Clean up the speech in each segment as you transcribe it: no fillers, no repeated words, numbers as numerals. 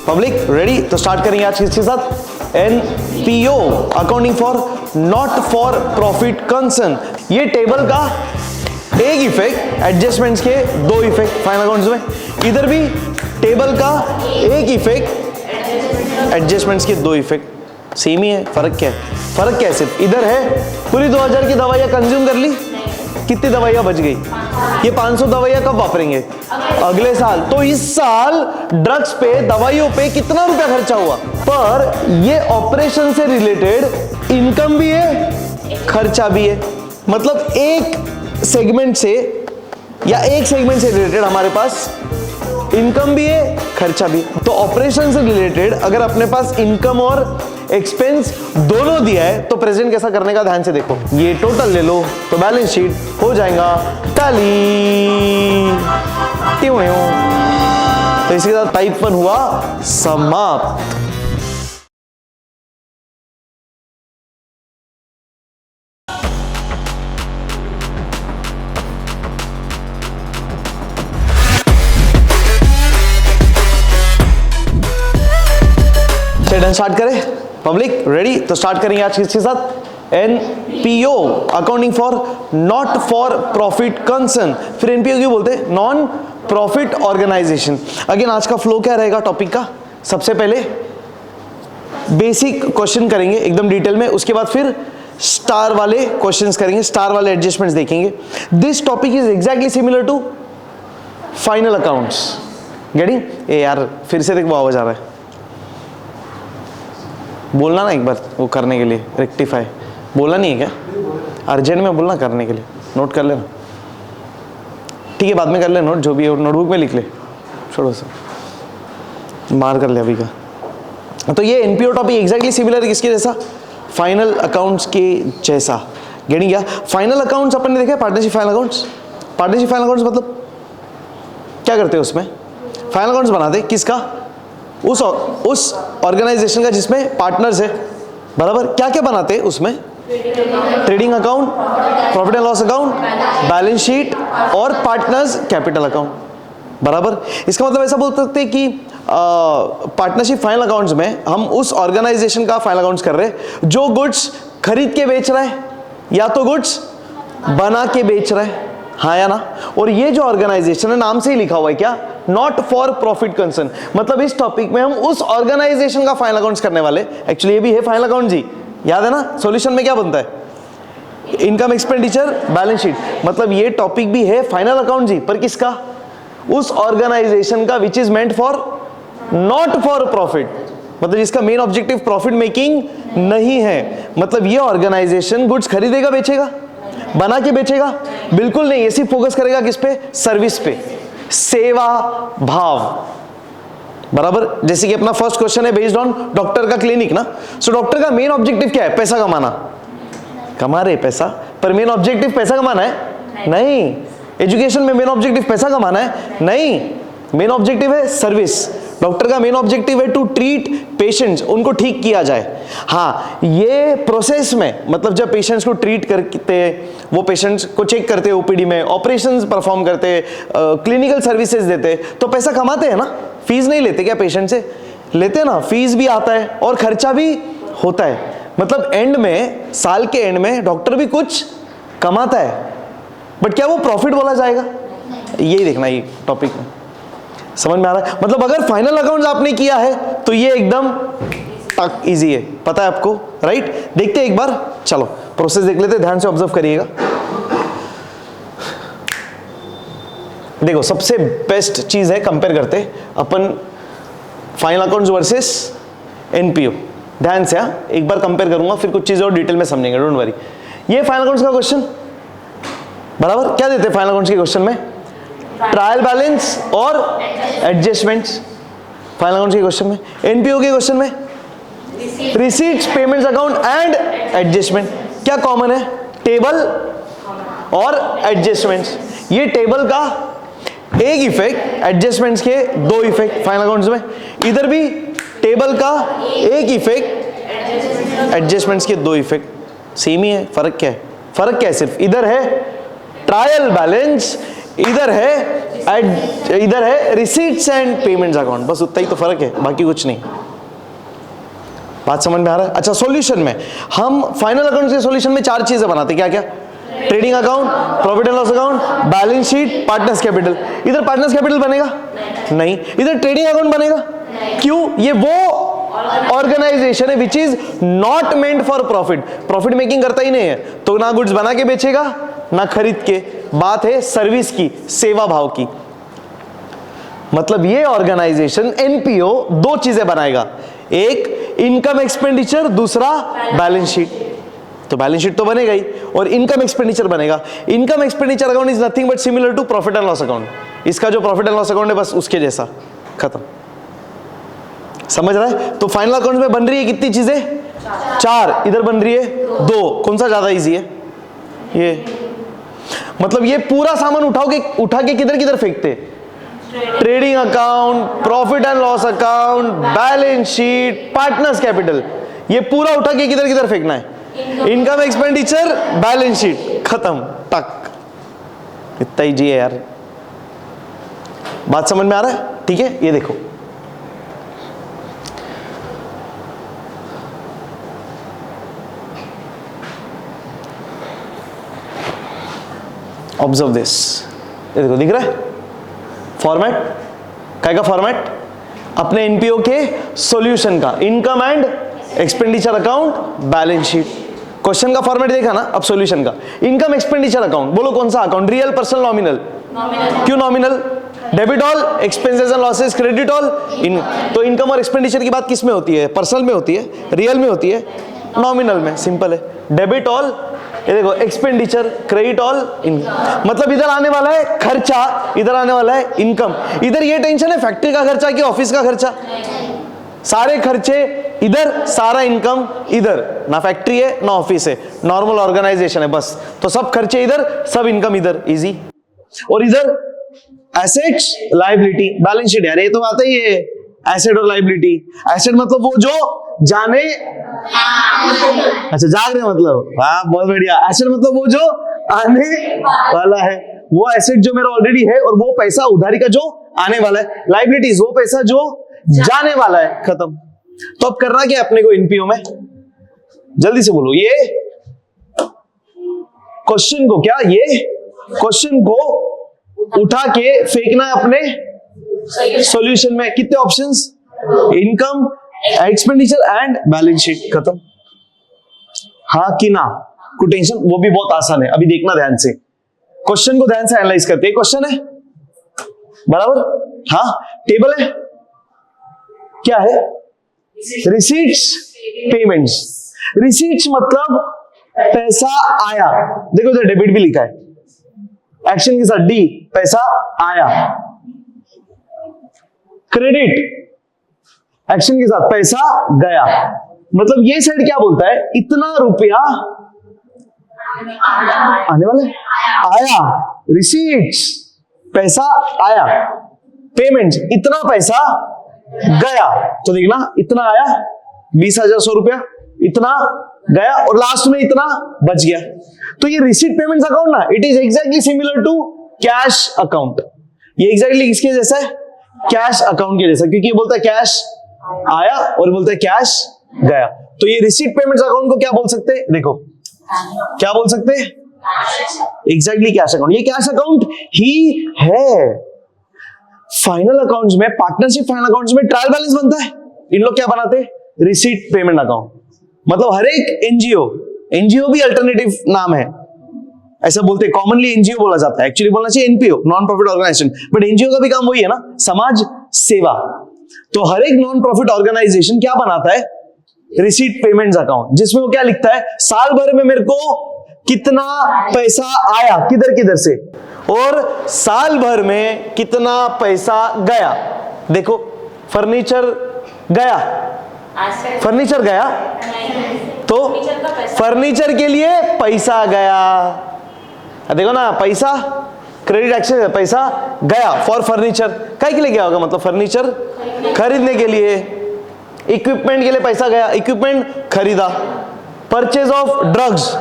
Public ready? तो start करेंगे आज किसके साथ? NPO, accounting for not for profit concern. ये टेबल का एक इफेक्ट, एडजस्टमेंट्स के दो इफेक्ट फाइनल अकाउंट्स में। इधर भी टेबल का एक इफेक्ट, एडजस्टमेंट्स के दो इफेक्ट। सेम ही है, फर्क क्या है? फर्क क्या है सिर्फ इधर है पूरी 2000 की दवाइयां कंज्यूम कर ली, कितनी दवाइयां बच गई? ये 500 दवाइयां कब वापरेंगे? अगले साल। तो इस साल ड्रग्स पे, दवाइयों पे कितना रुपया खर्चा हुआ? पर ये ऑपरेशन से रिलेटेड इनकम भी है, खर्चा भी है। मतलब एक सेगमेंट से या एक सेगमेंट से रिलेटेड हमारे पास इनकम भी है, खर्चा भी। तो ऑपरेशन से रिलेटेड अगर अपने पास इनकम और एक्सपेंस दोनों दिया है तो प्रेजेंट कैसा करने का ध्यान से देखो। ये टोटल ले लो तो बैलेंस शीट हो जाएगा टैली। तो इसके साथ टाइप 1 हुआ समाप्त। चलिए स्टार्ट करें। Public ready? तो स्टार्ट करेंगे आज किसके साथ? NPO, accounting for not for profit concern. फिर एनपीओ क्यों बोलते हैं? Non profit organisation. अगेन आज का फ्लो क्या रहेगा टॉपिक का? सबसे पहले बेसिक क्वेश्चन करेंगे एकदम डिटेल में, उसके बाद फिर स्टार वाले क्वेश्चंस करेंगे, स्टार वाले एडजस्टमेंट्स देखेंगे। This topic is exactly similar to final accounts. Getting? ए यार फिर से देख वो आवाज आ रहा है, बोलना ना एक बार वो करने के लिए, रेक्टिफाई बोला नहीं है क्या? अर्जेंट में बोलना करने के लिए, नोट कर लेना। ठीक है बाद में कर ले नोट, जो भी है नोटबुक में लिख ले, छोड़ो सर मार कर ले अभी का। तो ये एनपीओ टॉपिक एग्जैक्टली सिमिलर है किसके जैसा? फाइनल अकाउंट्स के जैसा। गेटिंग? क्या फाइनल अकाउंट्स अपन ने देखा है? Partnership final accounts. Partnership final accounts मतलब क्या करते हैं उसमें? फाइनल अकाउंट्स बनाते किसका? उस ऑर्गेनाइजेशन का जिसमें पार्टनर्स है, बराबर। क्या क्या बनाते हैं उसमें? Trading account, profit and loss account, balance sheet और पार्टनर्स कैपिटल अकाउंट, बराबर। इसका मतलब ऐसा बोल सकते हैं कि पार्टनरशिप फाइनल अकाउंट्स में हम उस ऑर्गेनाइजेशन का फाइनल अकाउंट्स कर रहे हैं जो गुड्स खरीद के बेच रहा है या तो गुड्स बना के बेच रहा है, हाँ या ना। और ये जो ऑर्गेनाइजेशन है नाम से ही लिखा हुआ है क्या? Not for profit concern. मतलब इस टॉपिक में हम उस ऑर्गेनाइजेशन का फाइनल अकाउंट्स करने वाले। एक्चुअली ये भी है फाइनल अकाउंट जी, याद है ना? सॉल्यूशन में क्या बनता है? Income, expenditure, balance sheet. मतलब ये टॉपिक भी है फाइनल अकाउंट जी, पर किसका? उस ऑर्गेनाइजेशन का which is meant for not for profit, मतलब जिसका मेन ऑब्जेक्टिव प्रॉफिट मेकिंग नहीं है। मतलब ये ऑर्गेनाइजेशन गुड्स खरीदेगा, बेचेगा, बना के बेचेगा? बिल्कुल नहीं। ये सिर्फ फोकस करेगा किस पे? सर्विस पे, सेवा भाव, बराबर। जैसे कि अपना फर्स्ट क्वेश्चन है बेस्ड ऑन डॉक्टर का क्लिनिक ना। सो डॉक्टर का मेन ऑब्जेक्टिव क्या है? पैसा कमाना। कमा रहे पैसा, पर मेन ऑब्जेक्टिव पैसा कमाना है? नहीं। एजुकेशन में मेन ऑब्जेक्टिव पैसा कमाना है? नहीं। मेन ऑब्जेक्टिव है सर्विस। डॉक्टर का मेन ऑब्जेक्टिव है टू ट्रीट पेशेंट्स, उनको ठीक किया जाए। हाँ, ये प्रोसेस में मतलब जब पेशेंट्स को ट्रीट करते हैं, वो पेशेंट्स को चेक करते हैं ओपीडी में, ऑपरेशंस परफॉर्म करते हैं, क्लिनिकल सर्विसेज देते हैं, तो पैसा कमाते हैं ना। फीस नहीं लेते क्या पेशेंट से? लेते हैं ना। फीस भी आता है और खर्चा भी होता है। मतलब एंड में, साल के एंड में डॉक्टर भी कुछ कमाता है, बट क्या वो प्रॉफिट बोला जाएगा? यही देखना ये टॉपिक में, समझ में आ रहा है? मतलब अगर फाइनल अकाउंट्स आपने किया है तो ये एकदम इजी है, पता है आपको, राइट? देखते हैं एक बार, चलो प्रोसेस देख लेते हैं, ध्यान से ऑब्जर्व करिएगा। देखो सबसे बेस्ट चीज है, कंपेयर करते अपन फाइनल अकाउंट्स वर्सेस एनपीओ। ध्यान से एक बार कंपेयर करूंगा, फिर कुछ चीजें और डिटेल में समझेंगे, डोंट वरी। ये फाइनल अकाउंट्स का क्वेश्चन, बराबर। क्या देते हैं फाइनल अकाउंट्स के क्वेश्चन में? ट्रायल बैलेंस और एडजस्टमेंट्स फाइनल अकाउंट्स के क्वेश्चन में। एनपीओ के क्वेश्चन में receipts, payments account and adjustment. क्या कॉमन है? टेबल और एडजस्टमेंट्स। ये टेबल का एक इफेक्ट, एडजस्टमेंट्स के दो इफेक्ट फाइनल अकाउंट्स में। इधर भी टेबल का एक इफेक्ट, एडजस्टमेंट्स के दो इफेक्ट। सेम ही है, फर्क क्या है? फर्क क्या है? सिर्फ इधर है ट्रायल बैलेंस, इधर है रिसीट्स एंड पेमेंट्स अकाउंट, बस उतना ही तो फर्क है, बाकी कुछ नहीं। बात समझ में आ रहा है? अच्छा, सॉल्यूशन में हम फाइनल अकाउंट के सॉल्यूशन में 4 चीजें बनाते, क्या क्या? Trading account, profit and loss account, balance sheet, partners capital. इधर पार्टनर्स कैपिटल बनेगा नहीं, इधर ट्रेडिंग अकाउंट बनेगा। क्यों? ये वो ऑर्गेनाइजेशन है which is not meant for profit, profit making करता ही नहीं है, तो ना गुड्स बना के बेचेगा ना खरीद के, बात है सर्विस की, सेवा भाव की। मतलब ये ऑर्गेनाइजेशन एनपीओ 2 चीजें बनाएगा, एक इनकम एक्सपेंडिचर, दूसरा बैलेंस शीट। तो बैलेंस शीट तो बनेगा ही और इनकम एक्सपेंडिचर बनेगा। Income expenditure account is nothing but similar to profit and loss account. इसका जो प्रॉफिट एंड लॉस अकाउंट है बस उसके जैसा, खत्म। समझ रहा है? तो फाइनल अकाउंट में बन रही है कितनी चीजें? 4। इधर बन रही है 2। कौन सा ज्यादा इजी है? ये। मतलब ये पूरा सामान उठा के किधर किधर फेंकते? Trading account, profit and loss account, balance sheet, partners capital, ये पूरा उठा के किधर किधर फेंकना है? इनकम एक्सपेंडिचर, बैलेंस शीट, खत्म, टक। इतना ही जी है यार। बात समझ में आ रहा है? ठीक है, ये देखो, ऑब्जर्व दिस। ये देखो, दिख रहा है फॉर्मेट? क्या का फॉर्मेट? अपने एनपीओ के सॉल्यूशन का, income and expenditure account, balance sheet. Question का फॉर्मेट देखा ना, अब सॉल्यूशन का। इनकम एक्सपेंडिचर अकाउंट, बोलो कौन सा अकाउंट? Real, personal, nominal? क्यों nominal? Debit all, expenses and losses, credit all. तो इनकम और एक्सपेंडिचर की बात किस में होती है? पर्सनल में होती है, रियल में होती है, नॉमिनल में। सिंपल है। डेबिट ऑल, ये देखो, एक्सपेंडिचर, क्रेडिट ऑल, इनकम। मतलब इधर आने वाला है खर्चा, इधर आने वाला है इनकम। इधर ये टेंशन है फैक्ट्री का खर्चा कि ऑफिस का खर्चा? सारे खर्चे इधर, सारा इनकम इधर। ना फैक्ट्री है ना ऑफिस है, नॉर्मल ऑर्गेनाइजेशन है बस, तो सब खर्चे इधर, सब इनकम इधर, इजी। और इधर एसेट्स, लायबिलिटी, बैलेंस शीट। यार ये तो आता ही है, एसेट और लायबिलिटी। एसेट मतलब वो जो जाने, अच्छा जाग रहे मतलब, हाँ बहुत बढ़िया। एसेट मतलब वो जो आने वाला है, वो एसेट जो मेरा ऑलरेडी है, और वो पैसा उधारी का जो आने वाला है। लायबिलिटीज वो पैसा जो जाने वाला है, खत्म। तो अब करना क्या अपने को एनपीओ में? जल्दी से बोलो। ये क्वेश्चन को, क्या ये क्वेश्चन को उठा के फेंकना है अपने सॉल्यूशन में। कितने options? Income, expenditure and balance sheet, खत्म। हाँ कि ना? कोई टेंशन? वो भी बहुत आसान है, अभी देखना ध्यान से। क्वेश्चन को ध्यान से एनालाइज करते हैं। क्वेश्चन है बराबर, हाँ। टेबल है, क्या है? Receipts, payments. रिसीट्स मतलब पैसा आया, देखो इधर डेबिट भी लिखा है, एक्शन के साथ डी, पैसा आया। क्रेडिट, एक्शन के साथ पैसा गया। मतलब ये साइड क्या बोलता है? इतना रुपया आने वाला है, आया। रिसीट्स, पैसा आया। पेमेंट, इतना पैसा गया। तो देखना, इतना आया 20,100 रुपया, इतना गया, और लास्ट में इतना बच गया। तो ये रिसीट पेमेंट्स अकाउंट ना, it is exactly similar to cash account. ये एग्जैक्टली किसके जैसा है? कैश अकाउंट के जैसा, क्योंकि ये बोलता है कैश आया और बोलता है कैश गया। तो ये रिसीट पेमेंट्स अकाउंट को क्या बोल सकते हैं? देखो क्या बोल सकते हैं? Exactly cash account. ये कैश अकाउंट ही है। फाइनल अकाउंट्स में, पार्टनरशिप फाइनल अकाउंट्स में ट्रायल बैलेंस बनता है। इन लोग क्या बनाते हैं? Receipt payment account. मतलब हर एक एनजीओ भी अल्टरनेटिव नाम है, ऐसा बोलते हैं। कॉमनली एनजीओ बोला जाता है, एक्चुअली बोलना चाहिए NPO, non profit organisation. But NGO का भी काम वही है ना, समाज सेवा। तो हर एक नॉन प्रॉफिट ऑर्गेनाइजेशन क्या बनाता है? रिसीट पेमेंट्स अकाउंट, जिसमें वो क्या लिखता है? साल भर में मेरे को कितना पैसा आया किधर किधर से, और साल भर में कितना पैसा गया। देखो फर्नीचर गया, फर्नीचर गया, तो फर्नीचर के लिए पैसा गया। देखो ना, पैसा क्रेडिट एक्शन, पैसा गया फॉर फर्नीचर। काय के लिए गया होगा? मतलब फर्नीचर खरीदने के लिए। इक्विपमेंट के लिए पैसा गया, इक्विपमेंट खरीदा। परचेज ऑफ ड्रग्स,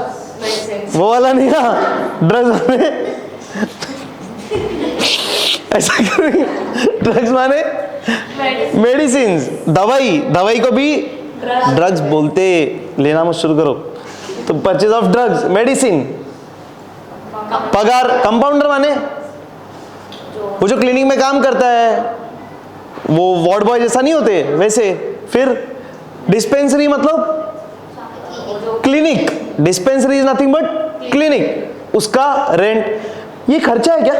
वो वाला नहीं ना, ड्रग्स वाले ऐसा करेंगे। ड्रग्स माने मेडिसिन, दवाई, दवाई को भी ड्रग्स बोलते, लेना मत शुरू करो। तो परचेज ऑफ ड्रग्स, मेडिसिन, पगार, कंपाउंडर माने वो जो क्लिनिक में काम करता है, वो वार्ड बॉय जैसा नहीं होते वैसे। फिर डिस्पेंसरी मतलब clinic, dispensary is nothing but clinic, उसका रेंट। ये खर्चा है क्या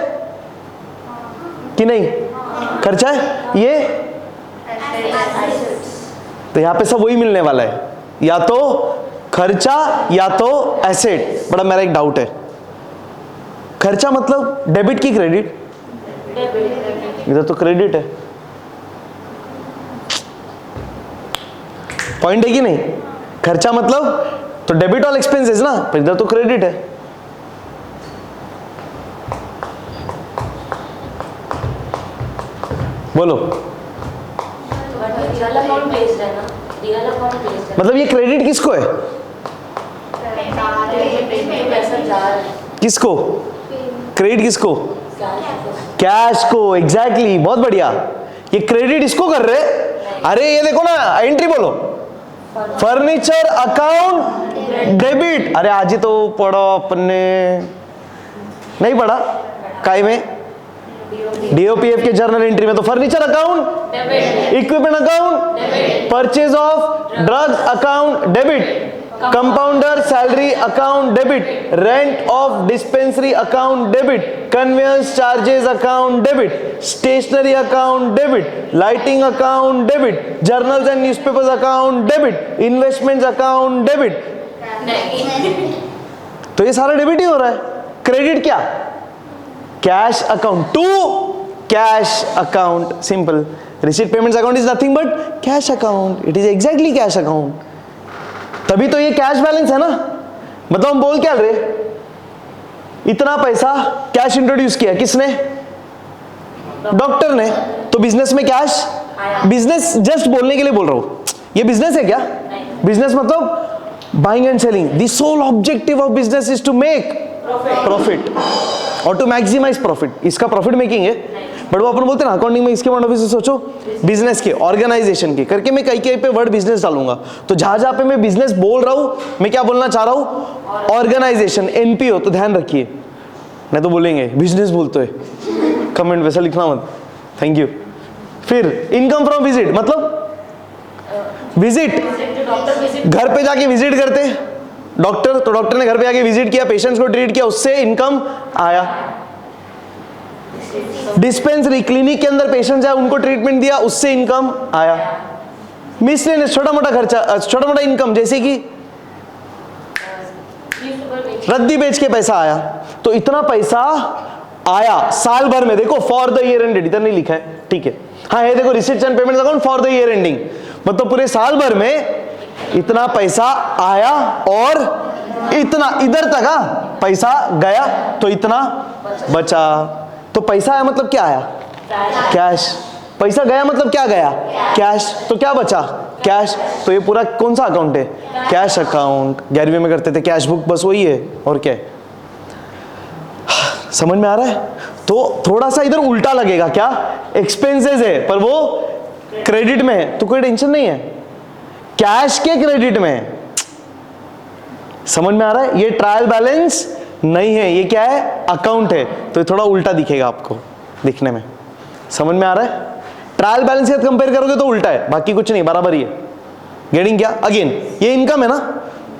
कि नहीं? खर्चा है ये। तो यहां पे सब वही मिलने वाला है, या तो खर्चा या तो एसेट। बड़ा मेरा एक डाउट है, खर्चा मतलब डेबिट की क्रेडिट? इधर तो क्रेडिट है, पॉइंट है कि नहीं? खर्चा मतलब तो डेबिट ऑल एक्सपेंसेस ना, पर इधर तो क्रेडिट है। बोलो, मतलब ये क्रेडिट किसको है? किसको क्रेडिट? किसको? कैश को। एग्जैक्टली, बहुत बढ़िया। ये क्रेडिट इसको कर रहे। अरे ये देखो ना, एंट्री बोलो, फर्नीचर अकाउंट डेबिट। अरे आज ही तो पढ़ो अपने, नहीं पढ़ा काय में? डीओपीएफ के जर्नल एंट्री में तो furniture account, equipment account, purchase of drugs account debit, compounder salary account debit, rent of dispensary account debit, conveyance charges account debit, stationery account debit, lighting account debit, journals and newspapers account debit, investments account debit. तो ये सारा debit ही हो रहा है। Credit क्या? Cash account to cash account, simple. Receipts payments account is nothing but cash account, it is exactly cash account. तभी तो ये कैश बैलेंस है ना। मतलब हम बोल क्या रहे, इतना पैसा कैश इंट्रोड्यूस किया किसने? डॉक्टर ने। तो बिजनेस में कैश, बिजनेस जस्ट बोलने के लिए बोल रहा हूं, ये बिजनेस है क्या? बिजनेस मतलब buying and selling. The sole objective of business is to make profit और टू मैक्सिमाइज प्रॉफिट। इसका प्रॉफिट मेकिंग है, बट वो अपन बोलते हैं ना अकाउंटिंग में, इसके पॉइंट ऑफ व्यू से सोचो, बिजनेस के, ऑर्गेनाइजेशन के करके मैं कहीं पे वर्ड बिजनेस डालूंगा। तो जहां जहां पे मैं बिजनेस बोल रहा हूं, मैं क्या बोलना चाह रहा हूं? Organisation, NPO. तो ध्यान रखिए, नहीं तो बोलेंगे बिजनेस बोलते हैं, कमेंट वैसा लिखना मत, थैंक यू। फिर इनकम फ्रॉम विजिट, मतलब विजिट, घर पे जाके विजिट करते डॉक्टर, तो डॉक्टर ने घर पे आके विजिट किया, पेशेंट्स को ट्रीट किया, उससे इनकम आया। डिस्पेंसरी, क्लिनिक के अंदर पेशेंट्स आए, उनको ट्रीटमेंट दिया, उससे इनकम आया। मिसलेनियस, छोटा मोटा खर्चा, छोटा मोटा इनकम, जैसे कि रद्दी बेच के पैसा आया। तो इतना पैसा आया साल भर में। देखो फॉर द ईयर एंडेड, इधर नहीं लिखा है, ठीक है। हाँ ये देखो, receipts and payments account for the year ending, मतलब पूरे साल भर में इतना पैसा आया और इतना इधर तक पैसा गया, तो इतना बचा। तो पैसा आया मतलब क्या आया? कैश। पैसा गया मतलब क्या गया? कैश। तो क्या बचा? कैश। तो ये पूरा कौन सा अकाउंट है? Cash account. 11वीं में करते थे कैश बुक, बस वही है और क्या है। समझ में आ रहा है? तो थोड़ा सा इधर उल्टा लगेगा, क्या? एक्सपेंसेस है पर वो क्रेडिट में है, तो कोई टेंशन नहीं है, कैश के क्रेडिट में। समझ में आ रहा है? ये ट्रायल बैलेंस नहीं है, ये क्या है? अकाउंट है। तो ये थोड़ा उल्टा दिखेगा आपको दिखने में। समझ में आ रहा है? ट्रायल बैलेंस के साथ कंपेयर करोगे तो उल्टा है, बाकी कुछ नहीं, बराबर ही है। गेटिंग क्या? अगेन ये इनकम है ना,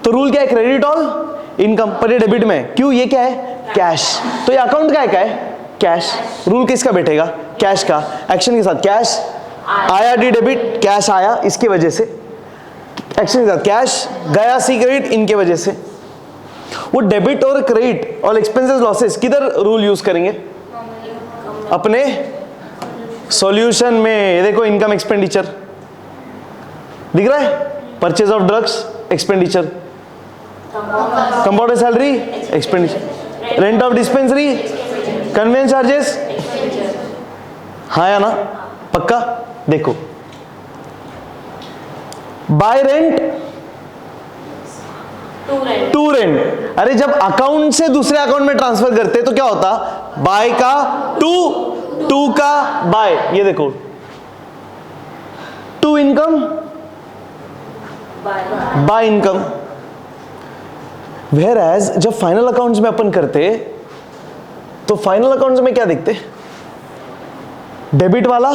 तो रूल क्या है? क्रेडिट ऑल इनकम, पर ये डेबिट में है। क्यों? ये क्या है? कैश। तो ये अकाउंट का है कैश। रूल किसका बैठेगा? कैश का। एक्शन के साथ कैश आया, डी डेबिट, कैश आया इसकी वजह से। एक्शन के साथ कैश गया, सी क्रेडिट, इनके वजह से। वो डेबिट और क्रेडिट और एक्सपेंसेस लॉसेस किधर रूल यूज करेंगे? अपने सॉल्यूशन में। ये देखो इनकम एक्सपेंडिचर दिख रहा है, purchase of drugs expenditure, compounder salary expenditure, rent of dispensary, conveyance charges. हाँ या ना? पक्का? देखो बाय रेंट, टू रेंट। अरे जब अकाउंट से दूसरे अकाउंट में ट्रांसफर करते तो क्या होता? बाय का टू टू का बाय, ये देखो to income by income. Whereas जब फाइनल अकाउंट्स में अपन करते तो फाइनल अकाउंट्स में क्या देखते? डेबिट वाला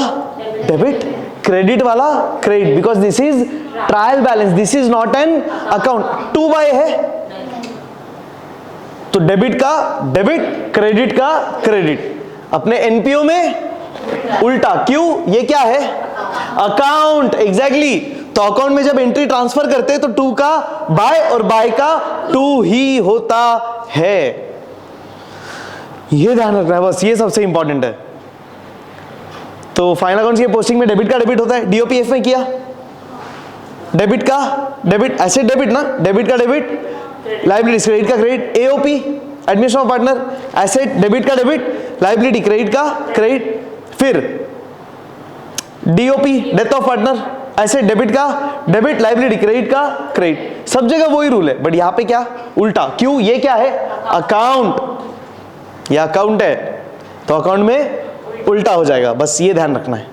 डेबिट, क्रेडिट वाला credit, because this is trial balance, this is not an account. To by है तो डेबिट का डेबिट, क्रेडिट का क्रेडिट। अपने एनपीओ में उल्टा, क्यों? ये क्या है? Account, exactly. तो अकाउंट में जब एंट्री ट्रांसफर करते हैं तो टू का बाय और बाय का टू ही होता है। ये ध्यान रखना है बस, ये सबसे इंपॉर्टेंट है। तो फाइनल अकाउंट्स की पोस्टिंग में डेबिट का डेबिट होता है। डीओपीएफ में किया डेबिट का डेबिट, एसेट डेबिट ना, डेबिट का डेबिट, लायबिलिटी क्रेडिट का credit. AOP admission of partner, asset debit का डेबिट, लायबिलिटी क्रेडिट का क्रेडिट। फिर DOP death of partner, asset debit का डेबिट, लायबिलिटी क्रेडिट का क्रेडिट। सब जगह वही रूल है, बट यहां पे क्या? उल्टा। क्यों? ये क्या है? अकाउंट, ये अकाउंट है तो अकाउंट में उल्टा हो जाएगा। बस ये ध्यान रखना है।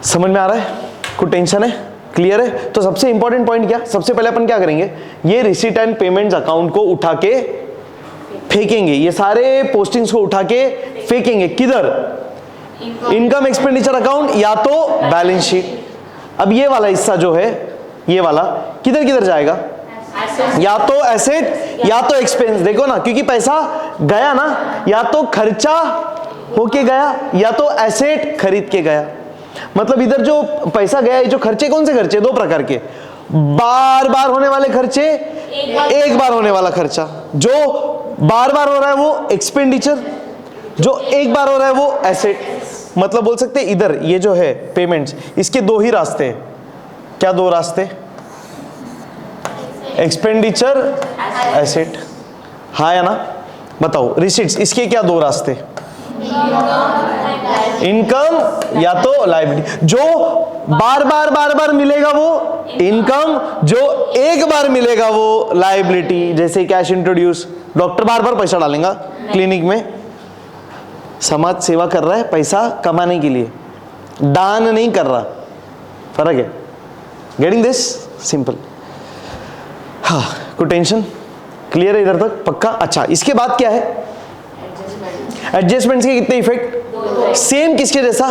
समझ में आ रहा है? कुछ टेंशन है? क्लियर है? तो सबसे इंपॉर्टेंट पॉइंट क्या? सबसे पहले अपन क्या करेंगे, ये रिसीट एंड पेमेंट्स अकाउंट को उठा के फेंकेंगे, ये सारे पोस्टिंग्स को उठा के फेंकेंगे। किधर? इनकम एक्सपेंडिचर अकाउंट या तो बैलेंस शीट। अब ये वाला हिस्सा जो है, ये वाला किधर किधर जाएगा? या तो एसेट या तो एक्सपेंस। देखो ना, क्योंकि पैसा गया ना, या तो खर्चा होके गया या तो एसेट खरीद के गया। मतलब इधर जो पैसा गया, जो खर्चे, कौन से खर्चे? दो प्रकार के, बार बार होने वाले खर्चे, एक बार होने वाला खर्चा। जो बार बार हो रहा है वो एक्सपेंडिचर, जो एक बार हो रहा है वो एसेट। मतलब बोल सकते हैं इधर ये जो है पेमेंट्स, इसके दो ही रास्ते हैं। क्या दो रास्ते? Expenditure, asset. हाँ या ना? बताओ। रिसीट्स, इसके क्या दो रास्ते? इनकम या तो लायबिलिटी। जो बार बार मिलेगा वो इनकम, जो एक बार मिलेगा वो लायबिलिटी। जैसे कैश इंट्रोड्यूस, डॉक्टर बार बार पैसा डालेगा क्लिनिक में, समाज सेवा कर रहा है पैसा कमाने के लिए, दान नहीं कर रहा। फर्क है। Getting this? सिंपल। हाँ, कोई टेंशन? क्लियर है इधर तक? पक्का? अच्छा, इसके बाद क्या है? एडजस्टमेंट्स के कितने इफेक्ट? सेम किसके जैसा?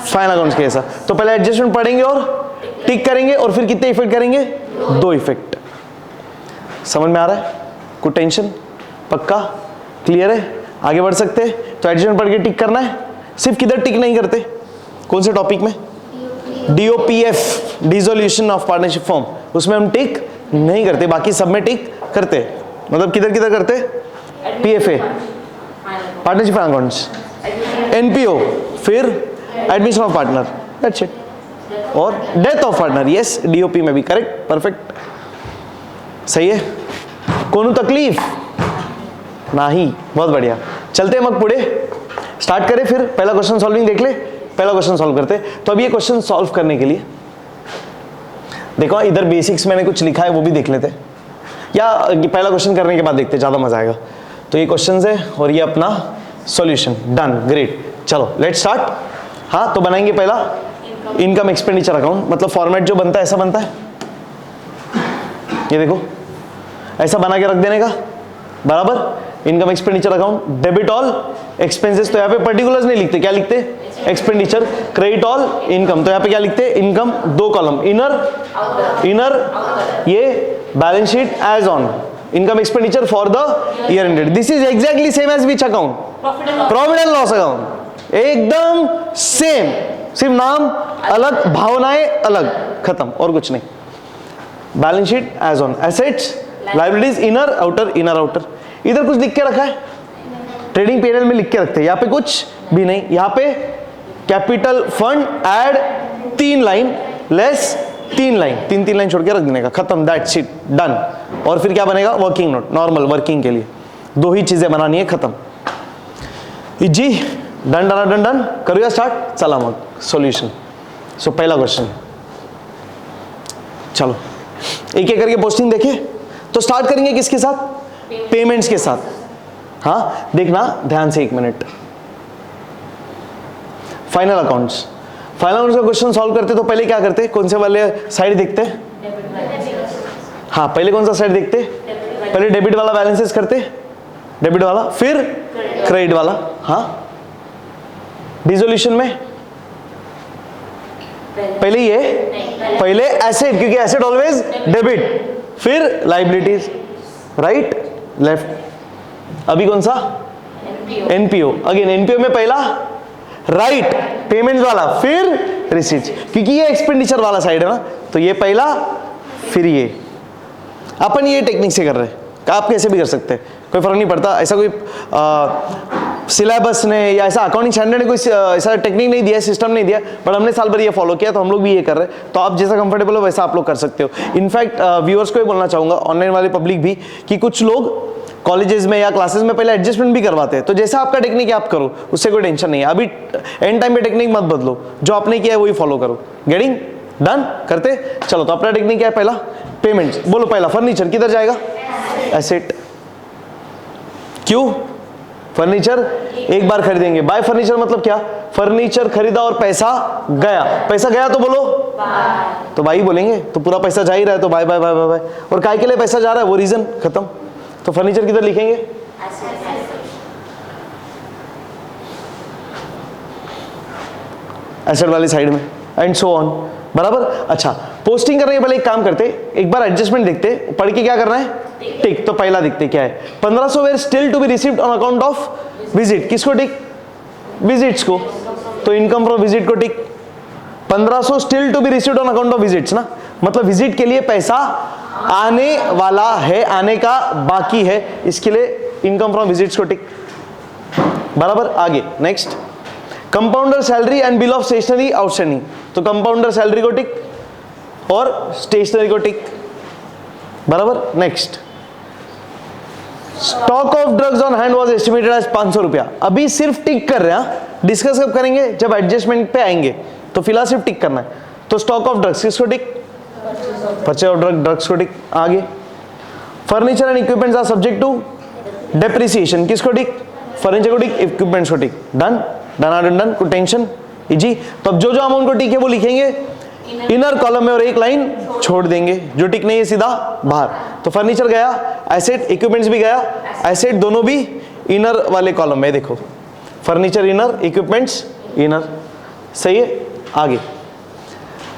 फाइनल अकाउंट्स के जैसा। तो पहले एडजस्टमेंट पढ़ेंगे और टिक करेंगे, और फिर कितने इफेक्ट करेंगे? दो इफेक्ट। समझ में आ रहा है? कोई टेंशन? पक्का? क्लियर है? आगे बढ़ सकते हैं? तो एडजस्टमेंट पढ़ के टिक करना है। सिर्फ किधर टिक नहीं करते? कौन से टॉपिक में? डीओपीएफ, डिसोल्यूशन ऑफ पार्टनरशिप फॉर्म, उसमें हम टिक नहीं करते, बाकी सब में टिक करते। मतलब किधर किधर करते? पीएफए, पार्टनरशिप अकाउंट्स, एनपीओ, फिर admission of partner, that's it. और death of partner, yes, DOP में भी। करेक्ट, परफेक्ट, सही है। कोनो तकलीफ नहीं? बहुत बढ़िया। चलते हैं मग पुढे, स्टार्ट करें। फिर पहला क्वेश्चन सॉल्विंग देख ले। पहला क्वेश्चन सॉल्व करते। तो अब ये क्वेश्चन सॉल्व करने के लिए देखो, इधर बेसिक्स मैंने कुछ लिखा है, वो भी देख लेते, या पहला क्वेश्चन करने के बाद देखते, ज़्यादा मजा आएगा। तो ये क्वेश्चन है और ये अपना सॉल्यूशन। Done, great. चलो लेट्स स्टार्ट। हाँ, तो बनाएंगे पहला इनकम एक्सपेंडिचर अकाउंट। मतलब फॉर्मेट जो बनता है ऐसा बनता है, ये देखो ऐसा बना के रख देने का, बराबर। Income expenditure account, debit all expenses, तो यहाँ पे पर्टिकुलर्स नहीं लिखते, क्या लिखते? एक्सपेंडिचर। क्रेडिट ऑल इनकम, तो यहाँ पे क्या लिखते? इनकम, दो कॉलम, इनर, ये balance sheet as on income expenditure for the year ended. This is exactly same as which account? Profit and loss account, एकदम सेम, सिर्फ नाम अलग, भावनाएं अलग, खत्म, और कुछ नहीं। Balance sheet as on, assets, liabilities, inner outer. इधर कुछ लिख के रखा है? ट्रेडिंग पीरियड में लिख के रखते हैं, यहाँ पे कुछ भी नहीं। यहाँ पे capital fund add 3 line, less 3 line, 3 line छोड़ के रख देने का, खत्म, दैट्स इट, डन। और फिर क्या बनेगा? वर्किंग नोट, नॉर्मल वर्किंग के लिए दो ही चीजें बनानी है, खत्म जी। डन डन डन डन, करूया स्टार्ट। चला मग सॉल्यूशन। सो पहला क्वेश्चन, चलो एक एक करके पोस्टिंग देखे। तो स्टार्ट करेंगे किसके साथ? पेमेंट्स के साथ। हाँ, देखना ध्यान से, 1 minute. Final accounts. Final accounts का क्वेश्चन सॉल्व करते तो पहले क्या करते, कौन से वाले साइड देखते? हाँ, पहले कौन सा साइड देखते? पहले डेबिट वाला बैलेंसेस करते, डेबिट वाला, फिर क्रेडिट वाला। हाँ, डिसोल्यूशन में पहले ये, पहले एसेट, क्योंकि एसेट ऑलवेज डेबिट, फिर लाइबिलिटीज, राइट लेफ्ट। अभी कौन सा? एनपीओ। अगेन एनपीओ में पहला राइट पेमेंट वाला, फिर रिसीट्स, क्योंकि ये एक्सपेंडिचर वाला साइड है ना, तो ये पहला फिर ये। अपन ये टेक्निक से कर रहे हैं, आप कैसे भी कर सकते हैं, कोई फर्क नहीं पड़ता। ऐसा कोई सिलेबस ने या ऐसा अकाउंटिंग स्टैंडर्ड ने कोई ऐसा टेक्निक नहीं दिया, सिस्टम नहीं दिया, बट हमने साल भर ये फॉलो किया, तो हम लोग भी ये कर रहे हैं। तो आप जैसा कंफर्टेबल हो वैसा आप लोग कर सकते हो। इनफैक्ट व्यूअर्स को भी बोलना चाहूँगा, ऑनलाइन वाले पब्लिक भी, कि कुछ लोग कॉलेजेस में या क्लासेस में पहले एडजस्टमेंट भी करवाते हैं, तो जैसा आपका टेक्निक है आप करो, उससे कोई टेंशन नहीं है। अभी एंड टाइम पे टेक्निक मत बदलो, जो आपने किया है वही फॉलो करो। Getting done? करते चलो। तो अपना टेक्निक क्या है? पहला पेमेंट, बोलो पहला फर्नीचर किधर जाएगा? एसेट। क्यों? फर्नीचर एक बार खरीदेंगे। बाय फर्नीचर मतलब क्या? फर्नीचर खरीदा और पैसा गया, पैसा गया तो बोलो बाय, तो बाई बोलेंगे, तो पूरा पैसा जा ही रहा है तो by by by by by. और काय के लिए पैसा जा रहा है वो रीजन खत्म। तो फर्नीचर किधर लिखेंगे? एसेट वाली साइड में, एंड सो ऑन, बराबर। अच्छा, पोस्टिंग करने के पहले एक काम करते, एक बार एडजस्टमेंट देखते, पढ़ के क्या करना है? टिक। तो पहला दिखते क्या है? 1500 were still to be received on account of visit. किसको टिक? विजिट्स को। तो इनकम फ्रॉम विजिट को tick. 1500 still to be received on account of visits ना, मतलब विजिट के लिए पैसा आने वाला है, आने का बाकी है, इसके लिए इनकम फ्रॉम विजिट्स को टिक, बराबर। आगे next, compounder salary and bill of stationery outstanding. तो कंपाउंडर सैलरी को टिक और स्टेशनरी को टिक, बराबर। Next, stock of drugs on hand was estimated as 500 रुपया। अभी सिर्फ टिक कर रहे हैं, डिस्कस कब करेंगे? जब एडजस्टमेंट पे आएंगे, तो फिलहाल सिर्फ टिक करना है। तो स्टॉक ऑफ ड्रग्स किसको टिक? परचेज ऑफ ड्रग्स को टिक। आगे, furniture and equipments are subject to depreciation. किसको टिक? फर्नीचर को टिक, इक्विपमेंट्स को टिक। डन डन डन, कोई टेंशन? इजी। तो अब जो जो अमाउंट को टिक है वो लिखेंगे इनर कॉलम में और एक लाइन छोड़ देंगे, जो टिक नहीं है सीधा बाहर। तो फर्नीचर गया एसेट, इक्विपमेंट्स भी गया एसेट, दोनों भी इनर वाले कॉलम में। देखो, फर्नीचर इनर, इक्विपमेंट्स इनर, सही है। आगे,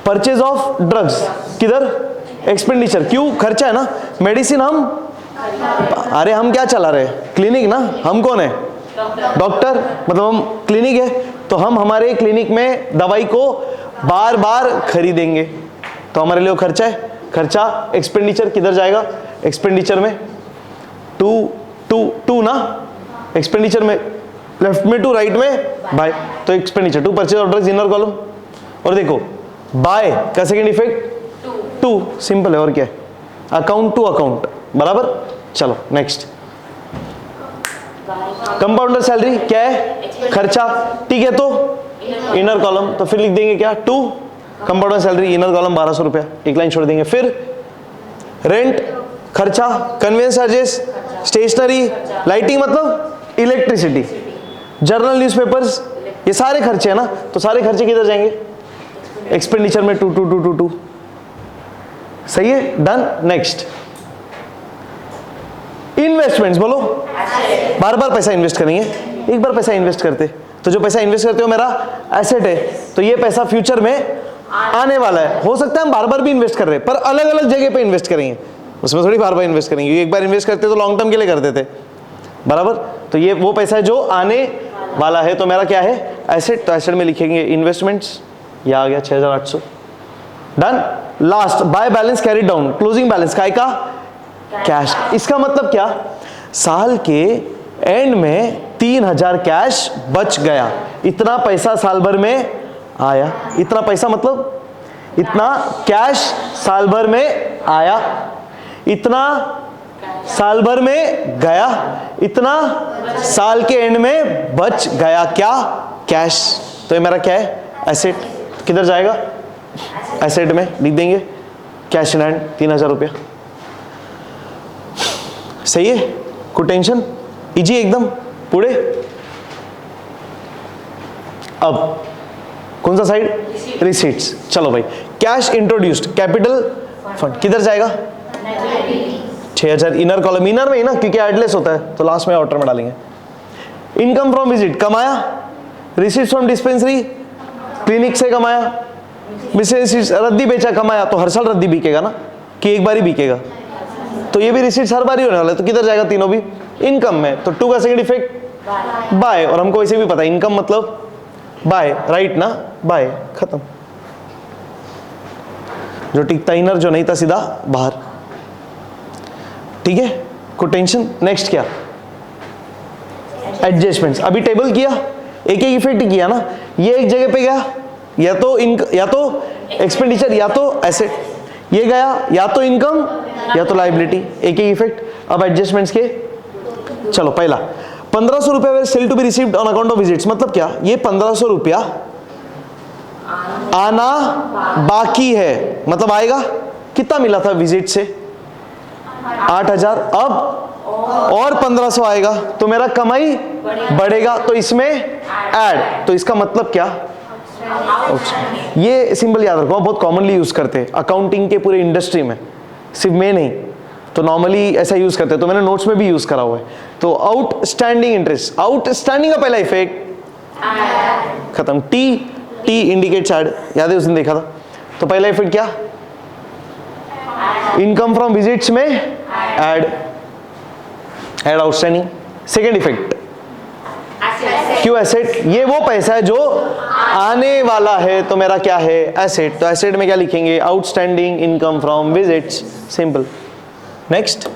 परचेज ऑफ ड्रग्स किधर? एक्सपेंडिचर। क्यों? खर्चा है ना। मेडिसिन हम, अरे हम क्या चला रहे हैं? क्लिनिक ना। हम कौन है? डॉक्टर, मतलब हम क्लिनिक है, तो हम हमारे क्लिनिक में दवाई को बार बार खरीदेंगे, तो हमारे लिए खर्चा है। खर्चा, एक्सपेंडिचर किधर जाएगा? एक्सपेंडिचर में टू ना, एक्सपेंडिचर में लेफ्ट में टू, राइट में बाय, तो expenditure to purchase of drugs inner column. और देखो बाय का सेकेंड इफेक्ट टू, सिंपल है और क्या है? अकाउंट टू अकाउंट, बराबर। चलो नेक्स्ट, कंपाउंडर सैलरी क्या है? खर्चा, ठीक है, तो इनर कॉलम, तो फिर लिख देंगे क्या? To compounder salary inner column 1200 रुपया, एक लाइन छोड़ देंगे। फिर रेंट खर्चा, कन्वेंस चार्जेस, स्टेशनरी, लाइटिंग मतलब इलेक्ट्रिसिटी, जर्नल न्यूज़पेपर्स, ये सारे खर्चे है ना, तो सारे खर्चे किधर जाएंगे? एक्सपेंडिचर में to to to to to, सही है। डन। नेक्स्ट, इन्वेस्टमेंट्स बोलो, बार बार पैसा इन्वेस्ट करेंगे, एक बार पैसा इन्वेस्ट करते, तो जो पैसा इन्वेस्ट करते हो मेरा एसेट है, तो ये पैसा फ्यूचर में आने वाला है। हो सकता है हम बार बार भी इन्वेस्ट कर रहे हैं, पर अलग अलग जगह पे इन्वेस्ट करेंगे, उसमें थोड़ी बार बार इन्वेस्ट करेंगे। एक बार इन्वेस्ट करते तो लॉन्ग टर्म के लिए करते थे, बराबर। तो ये वो पैसा है जो आने वाला है, तो मेरा क्या है? एसेट। तो एसेट में लिखेंगे इन्वेस्टमेंट्स, यह आ गया 6800। Done. Last, bye balance carry down, closing balance काय का? कैश। इसका मतलब क्या? साल के एंड में 3000 कैश बच गया, इतना पैसा साल भर में आया। इतना पैसा मतलब इतना कैश साल भर में आया, इतना साल भर में गया, इतना साल के एंड में बच गया, क्या? कैश। तो ये मेरा क्या है? एसेट। किधर जाएगा? एसेट में लिख देंगे कैश इन हैंड 3000 रुपया, सही है। कोई टेंशन? इजी एकदम। पुढे अब कौन सा साइड? रिसीट्स। चलो भाई, कैश इंट्रोड्यूस्ड, कैपिटल फंड किधर जाएगा? 6000 इनर कॉलम, इनर में ही ना, क्योंकि एडलेस होता है तो लास्ट में आउटर में डालेंगे। इनकम फ्रॉम विजिट, कमाया। रिसीट्स फ्रॉम डिस्पेंसरी, क्लिनिक से कमाया। मिसेस रद्दी बेचा, कमाया, तो हर साल रद्दी बिकेगा ना, कि एक बार ही बिकेगा? तो ये भी रिसीट्स हर बार ही होने वाला है, तो किधर जाएगा? तीनों भी इनकम में। तो 2 का सेकंड इफेक्ट बाय, और हमको वैसे भी पता है इनकम मतलब बाय, राइट ना? बाय, खत्म। जो टिकता इनर, जो नहीं था सीधा बाहर। ठीक है, कोई टेंशन? नेक्स्ट क्या? एडजस्टमेंट्स। अभी टेबल किया, एक एक इफेक्ट किया ना, ये एक जगह पे गया, या तो एक्सपेंडिचर या तो एसेट, ये गया या तो इनकम या तो लाइबिलिटी, एक एक इफेक्ट। अब एडजस्टमेंट्स के, चलो पहला 1500 रुपया sale to be received on account of visits, मतलब क्या? ये 1500 रुपया आना बाकी है, मतलब आएगा। कितना मिला था विजिट से? 8000, अब और 1500 आएगा, तो मेरा कमाई बढ़ेगा, तो इसमें ऐड। तो इसका मतलब क्या? ये सिंबल याद रखो, बहुत कॉमनली यूज करते हैं अकाउंटिंग के पूरे इंडस्ट्री में, सिर्फ मैं नहीं, तो नॉर्मली ऐसा यूज करते हैं, तो मैंने नोट्स में भी यूज करा हुआ है। तो आउटस्टैंडिंग इंटरेस्ट, आउटस्टैंडिंग का पहला इफेक्ट खत्म। टी इंडिकेट्स ऐड, याद है उस दिन देखा था। तो पहला इफेक्ट क्या? इनकम फ्रॉम विजिट्स में ऐड आउटस्टैंडिंग। सेकेंड इफेक्ट क्यों? एसेट, ये वो पैसा है जो आने वाला है, तो मेरा क्या है? एसेट। तो एसेट में क्या लिखेंगे? Outstanding income from visits, simple. Next,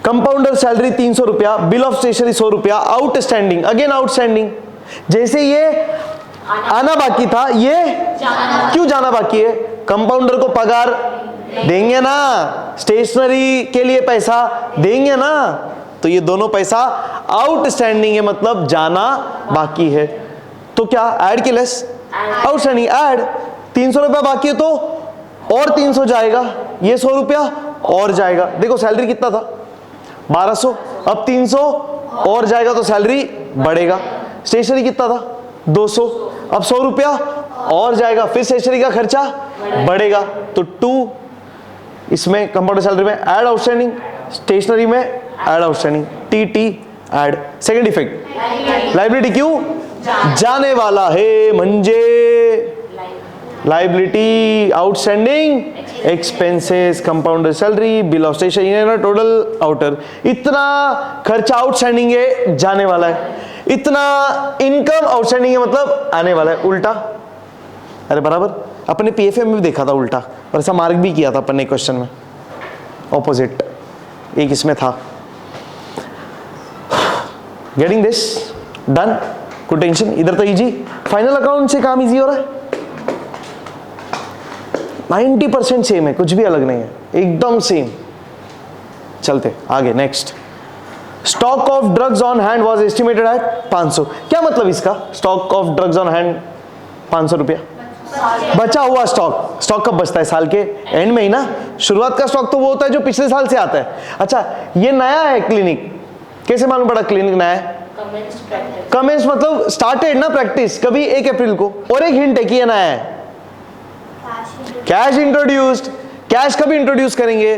compounder salary 300 रुपया, बिल ऑफ स्टेशनरी 100 रुपया, आउटस्टैंडिंग, अगेन आउटस्टैंडिंग। जैसे ये आना बाकी था, ये क्यों जाना बाकी है? कंपाउंडर को पगार देंगे ना, स्टेशनरी के लिए पैसा देंगे ना, तो ये दोनों पैसा आउटस्टैंडिंग है, मतलब जाना बाकी है। तो क्या ऐड के लेस आउटस्टैंडिंग, ऐड। 300 रुपया बाकी है तो और 300 जाएगा, ये 100 रुपया और जाएगा। देखो सैलरी कितना था? 1200, अब 300 और जाएगा तो सैलरी बढ़ेगा। स्टेशनरी कितना था? 200, अब 100 रुपया और जाएगा, फिर स्टेशनरी का खर्चा बढ़ेगा। तो 2 इसमें कंपाउंडर सैलरी में ऐड आउटस्टैंडिंग, स्टेशनरी में add outstanding, T add. Second effect liability, क्यों? जाने वाला है, म्हणजे liability, outstanding expenses, compounder salary, bill of station, total outer. इतना खर्चा आउटस्टैंडिंग है, जाने वाला है। इतना इनकम आउटस्टैंडिंग है, मतलब आने वाला है। उल्टा, अरे बराबर, अपने पीएफएम में भी देखा था उल्टा, और ऐसा मार्क भी किया था अपन ने क्वेश्चन में, ऑपोजिट एक इसमें था। Getting this done? कोई टेंशन? इधर तो इजी, फाइनल अकाउंट से काम इजी हो रहा है। 90% सेम है, कुछ भी अलग नहीं है, एकदम सेम। चलते आगे। Next, stock of drugs on hand was estimated at 500। क्या मतलब इसका? Stock of drugs on hand 500 रुपया बचा हुआ स्टॉक। स्टॉक कब बचता है? साल के एंड में ही ना। शुरुआत का स्टॉक तो वो होता है जो पिछले साल से आता है। अच्छा, ये नया है क्लिनिक, कैसे मालूम पड़ा क्लिनिक नया है? कमेंस मतलब स्टार्टेड ना प्रैक्टिस, कभी 1 अप्रैल को। और एक हिंट है कि ये नया है, कैश इंट्रोड्यूस्ड। कैश कभी इंट्रोड्यूस करेंगे?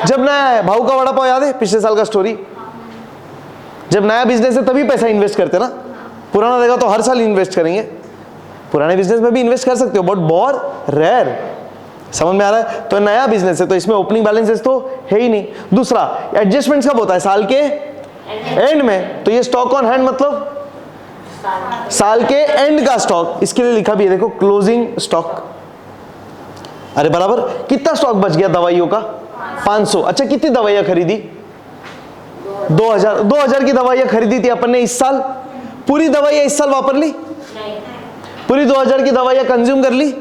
जब नया है। भाऊ का वड़ा पाव याद है? पिछले साल का स्टोरी। जब नया बिजनेस है तभी पैसा इन्वेस्ट करते ना, पुराना रहेगा तो हर साल इन्वेस्ट करेंगे। पुराने बिजनेस में भी इन्वेस्ट कर सकते हो, बट बहुत रेयर। समझ में आ रहा है? तो नया बिजनेस है तो इसमें ओपनिंग बैलेंसेस तो है ही नहीं। दूसरा, एडजस्टमेंट्स कब होता है? साल के एंड में। तो ये स्टॉक ऑन हैंड मतलब साल के एंड का स्टॉक। इसके लिए लिखा भी है, देखो, क्लोजिंग स्टॉक। अरे बराबर, कितना स्टॉक बच गया दवाइयों का? 500। अच्छा, कितनी दवाइयां खरीदी? 2000 की दवाइयां खरीदी थी अपन ने इस साल। पूरी दवाइयां इस साल वापर ली? पूरी 2000 की दवाइयां कंज्यूम कर ली?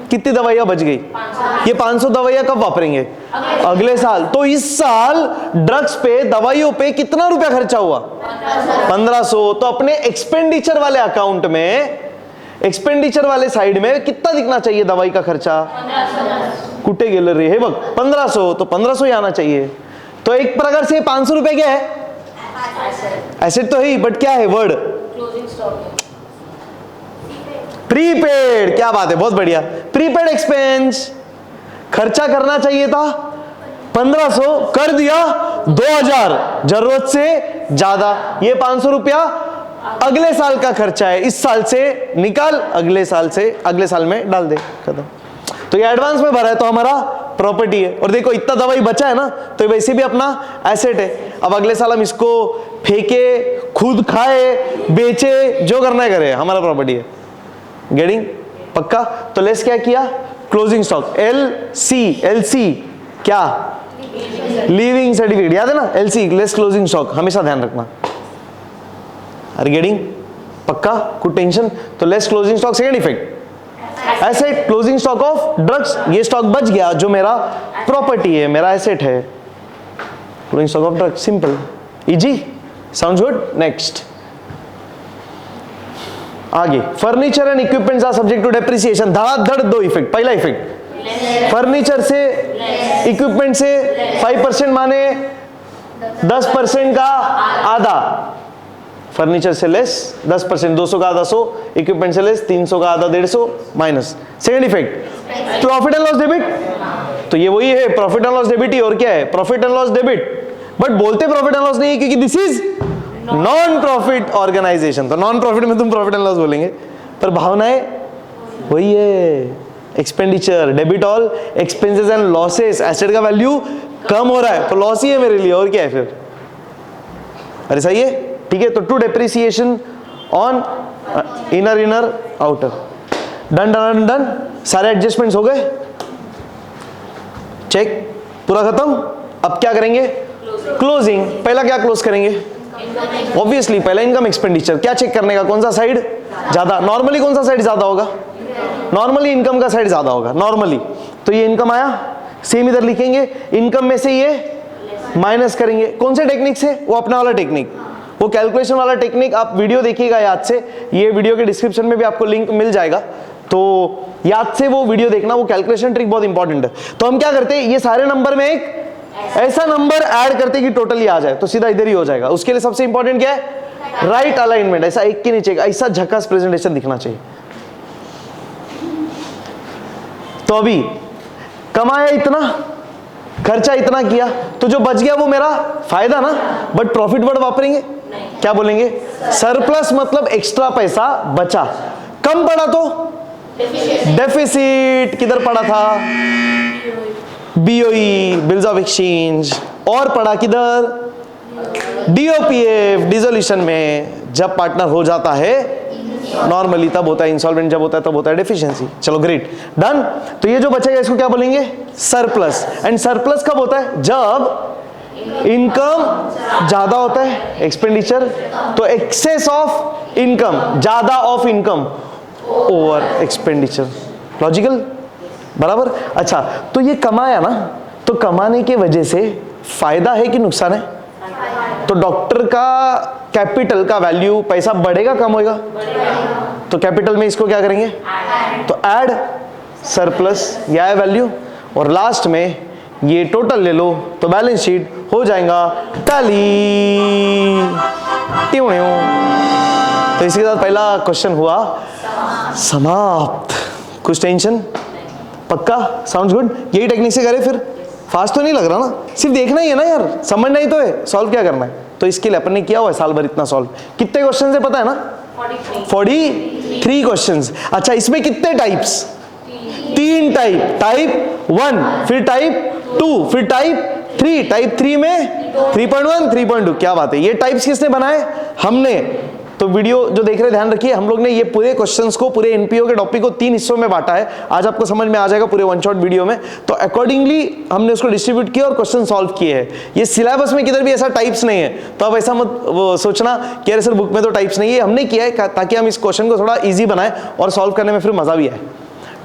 कितनी दवाइयां बच गई? ये 500 दवाइयां कब वापरेंगे? अगले साल। तो इस साल ड्रग्स पे, दवाइयों पे कितना रुपया खर्चा हुआ? 1500। तो अपने एक्सपेंडिचर वाले अकाउंट में, एक्सपेंडिचर वाले साइड में कितना दिखना चाहिए दवाई का खर्चा? कुटे गेल रे हे बघ 1500, तो 1500 ही आना चाहिए। तो एक प्रकार से 500 रुपए क्या है? एसेट तो है ही, बट क्या है? वर्ड प्रीपेड, क्या बात है, बहुत बढ़िया। प्रीपेड एक्सपेंस, खर्चा करना चाहिए था 1500, कर दिया 2000, जरूरत से ज्यादा। ये 500 रुपया अगले साल का खर्चा है, इस साल से निकाल, अगले साल से अगले साल में डाल दे, खत्म। तो ये एडवांस में भरा है तो हमारा प्रॉपर्टी है। और देखो इतना दवाई बचा है ना, तो ये वैसे भी अपना एसेट है। अब अगले साल हम इसको फेंके, खुद खाए, बेचे, जो करना है करे, हमारा प्रॉपर्टी है। गेटिंग? पक्का? तो लेस क्या किया? क्लोजिंग स्टॉक, एलसी क्या? लीविंग सर्टिफिकेट, याद है ना? एलसी लेस क्लोजिंग स्टॉक, हमेशा ध्यान रखना। Are getting? पक्का? कुछ टेंशन? तो less closing stock, second effect asset, closing stock of drugs, ये स्टॉक बच गया जो मेरा प्रॉपर्टी है, मेरा एसेट है। Closing stock of drugs, simple, easy, sounds good. Next आगे, furniture and equipments are subject to depreciation. धड़ाधड़ दो इफेक्ट। पहला इफेक्ट, फर्नीचर से, इक्विपमेंट से 5% माने 10% का आधा, फर्नीचर से लेस 10%, 200 का आधा 100, इक्विपमेंट से लेस 300 का आधा 150 minus. Second effect, profit and loss debit, तो ये वही है, प्रॉफिट एंड लॉस डेबिट ही, और क्या है? Profit and loss debit. But बोलते प्रॉफिट एंड लॉस नहीं है क्योंकि this is non profit organisation, तो नॉन प्रॉफिट में तुम प्रॉफिट एंड लॉस बोलेंगे, पर भावनाएं वही है, expenditure, debit all expenses and losses, asset का वैल्यू कम हो रहा है तो लॉस ही है मेरे लिए, और क्या है फिर? अरे सही है, ठीक है। तो to depreciation on inner outer, done done done, सारे एडजस्टमेंट्स हो गए, चेक, पूरा खत्म। अब क्या करेंगे? क्लोजिंग। पहला क्या क्लोज करेंगे? ऑब्वियसली पहला इनकम एक्सपेंडिचर। क्या चेक करने का? कौन सा साइड ज्यादा? नॉर्मली कौन सा साइड ज्यादा होगा? नॉर्मली इनकम का साइड ज्यादा होगा, नॉर्मली। तो ये इनकम आया, सेम इधर लिखेंगे, इनकम में से ये माइनस करेंगे। कौन से टेक्निक से? वो अपना वाला टेक्निक, वो कैलकुलेशन वाला टेक्निक। आप वीडियो देखिएगा याद से, ये वीडियो के डिस्क्रिप्शन में भी आपको लिंक मिल जाएगा, तो याद से वो वीडियो देखना, वो कैलकुलेशन ट्रिक बहुत इंपॉर्टेंट है। तो हम क्या करते हैं, ये सारे नंबर में एक ऐसा नंबर ऐड करते कि टोटल ही आ जाए, तो सीधा इधर ही हो जाएगा। उसके लिए सबसे इंपॉर्टेंट क्या है? राइट अलाइनमेंट, ऐसा एक के नीचे ऐसा झकास प्रेजेंटेशन दिखना चाहिए। तो अभी कमाया इतना, खर्चा इतना किया, तो जो बच गया वो मेरा फायदा ना, बट प्रॉफिट वर्ड वापरेंगे, क्या बोलेंगे? सरप्लस, मतलब एक्स्ट्रा पैसा बचा। कम पड़ा तो डेफिसिट, किधर पड़ा था? बीओई, बिल्स ऑफ एक्सचेंज, और पड़ा किधर? डीओपीएफ, डिसोल्यूशन में। जब पार्टनर हो जाता है नॉर्मली तब होता है, इंसॉल्वेंट जब होता है तब होता है डेफिशिएंसी। चलो ग्रेट, डन। तो ये जो बचेगा इसको क्या बोलेंगे? सरप्लस। एंड सरप्लस कब होता है? जब इनकम ज्यादा होता है, एक्सपेंडिचर, तो एक्सेस ऑफ इनकम, ज्यादा of income over expenditure. Logical? बराबर। अच्छा, तो ये कमाया ना, तो कमाने के वजह से फायदा है कि नुकसान है? तो डॉक्टर का कैपिटल का वैल्यू, पैसा बढ़ेगा कम होगा? तो कैपिटल में इसको क्या करेंगे? तो ऐड सरप्लस, यह है वैल्यू, और लास्ट में ये टोटल ले लो तो बैलेंस शीट हो जाएगा टैली। तो इसी के साथ पहला क्वेश्चन हुआ समाप्त। कुछ टेंशन? पक्का? Sounds good. यही टेक्निक से करें फिर, फास्ट तो नहीं लग रहा ना? सिर्फ देखना ही है ना यार, समझना ही तो है, सॉल्व क्या करना है। तो इसके लिए अपन ने किया हुआ है साल भर इतना सॉल्व। कितने क्वेश्चन है पता है ना? 43 क्वेश्चंस। अच्छा, इसमें कितने टाइप्स? 3 टाइप, टाइप 1, फिर टाइप 2, फिर टाइप 3। टाइप 3 में 3.1, 3.2। क्या बात है। ये टाइप्स किसने बनाए? हमने। तो वीडियो जो देख रहे ध्यान रखिए, हम लोग ने ये पूरे क्वेश्चंस को, पूरे एनपीओ के टॉपिक को 3 हिस्सों में बांटा है। आज आपको समझ में आ जाएगा पूरे वन शॉट वीडियो में। तो अकॉर्डिंगली हमने उसको डिस्ट्रीब्यूट किया और क्वेश्चन सॉल्व किए हैं। ये सिलेबस में किधर भी ऐसा टाइप्स नहीं है, तो अब ऐसा मत सोचना कि अरे सर बुक में तो टाइप्स नहीं है। हमने किया है ताकि हम इस क्वेश्चन को थोड़ा ईजी बनाए और सॉल्व करने में फिर मजा भी आए।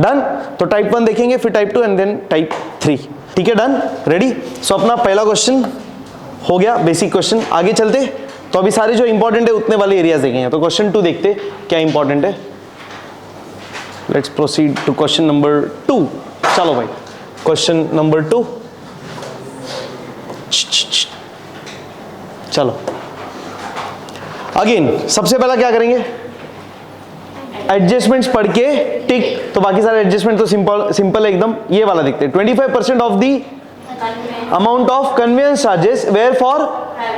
डन। तो टाइप 1 देखेंगे, फिर टाइप 2 एंड देन टाइप 3। ठीक है, डन, रेडी। सो अपना पहला क्वेश्चन हो गया, बेसिक क्वेश्चन। आगे चलते, तो अभी सारे जो इंपॉर्टेंट है उतने वाले एरियाज देखेंगे। तो क्वेश्चन 2 देखते क्या इंपॉर्टेंट है। Let's proceed to question number 2। चलो भाई, क्वेश्चन नंबर 2। चलो अगेन, सबसे पहला क्या करेंगे? एडजस्टमेंट्स पढ़ के टिक, तो बाकी सारे एडजस्टमेंट तो सिंपल है एकदम। ये वाला देखते हैं, 25% of the amount of conveyance charges were for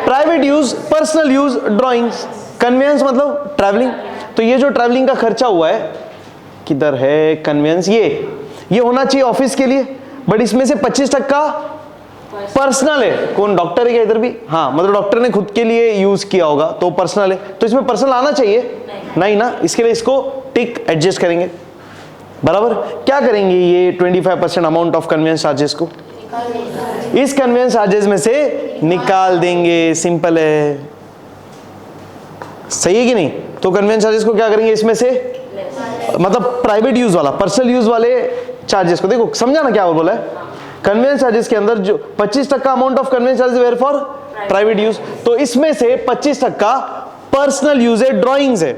private use, personal use, drawings. Conveyance मतलब ट्रैवलिंग, तो ये जो ट्रैवलिंग का खर्चा हुआ है, किधर है कन्वेंस, ये होना चाहिए ऑफिस के लिए, बट इसमें से 25% पर्सनल है। कौन डॉक्टर है क्या इधर भी? हाँ, मतलब डॉक्टर ने खुद के लिए यूज किया होगा तो पर्सनल है, तो इसमें पर्सनल आना चाहिए नहीं ना, इसके लिए इसको टिक एडजस्ट करेंगे। बराबर, क्या करेंगे ये 25% अमाउंट ऑफ कन्वेंस चार्जेस को इस कन्वेंस चार्जेस में से निकाल देंगे, सिंपल है, सही है कि नहीं? तो कन्वेंस चार्जेस को क्या करेंगे, इसमें से मतलब प्राइवेट यूज वाला, पर्सनल यूज वाले चार्जेस को, देखो समझा ना क्या बोला है, कन्वेंस चार्जेस के अंदर जो 25% amount of conveyance charges were for private use, तो इसमें से 25% पर्सनल यूज है, ड्राइंग्स है।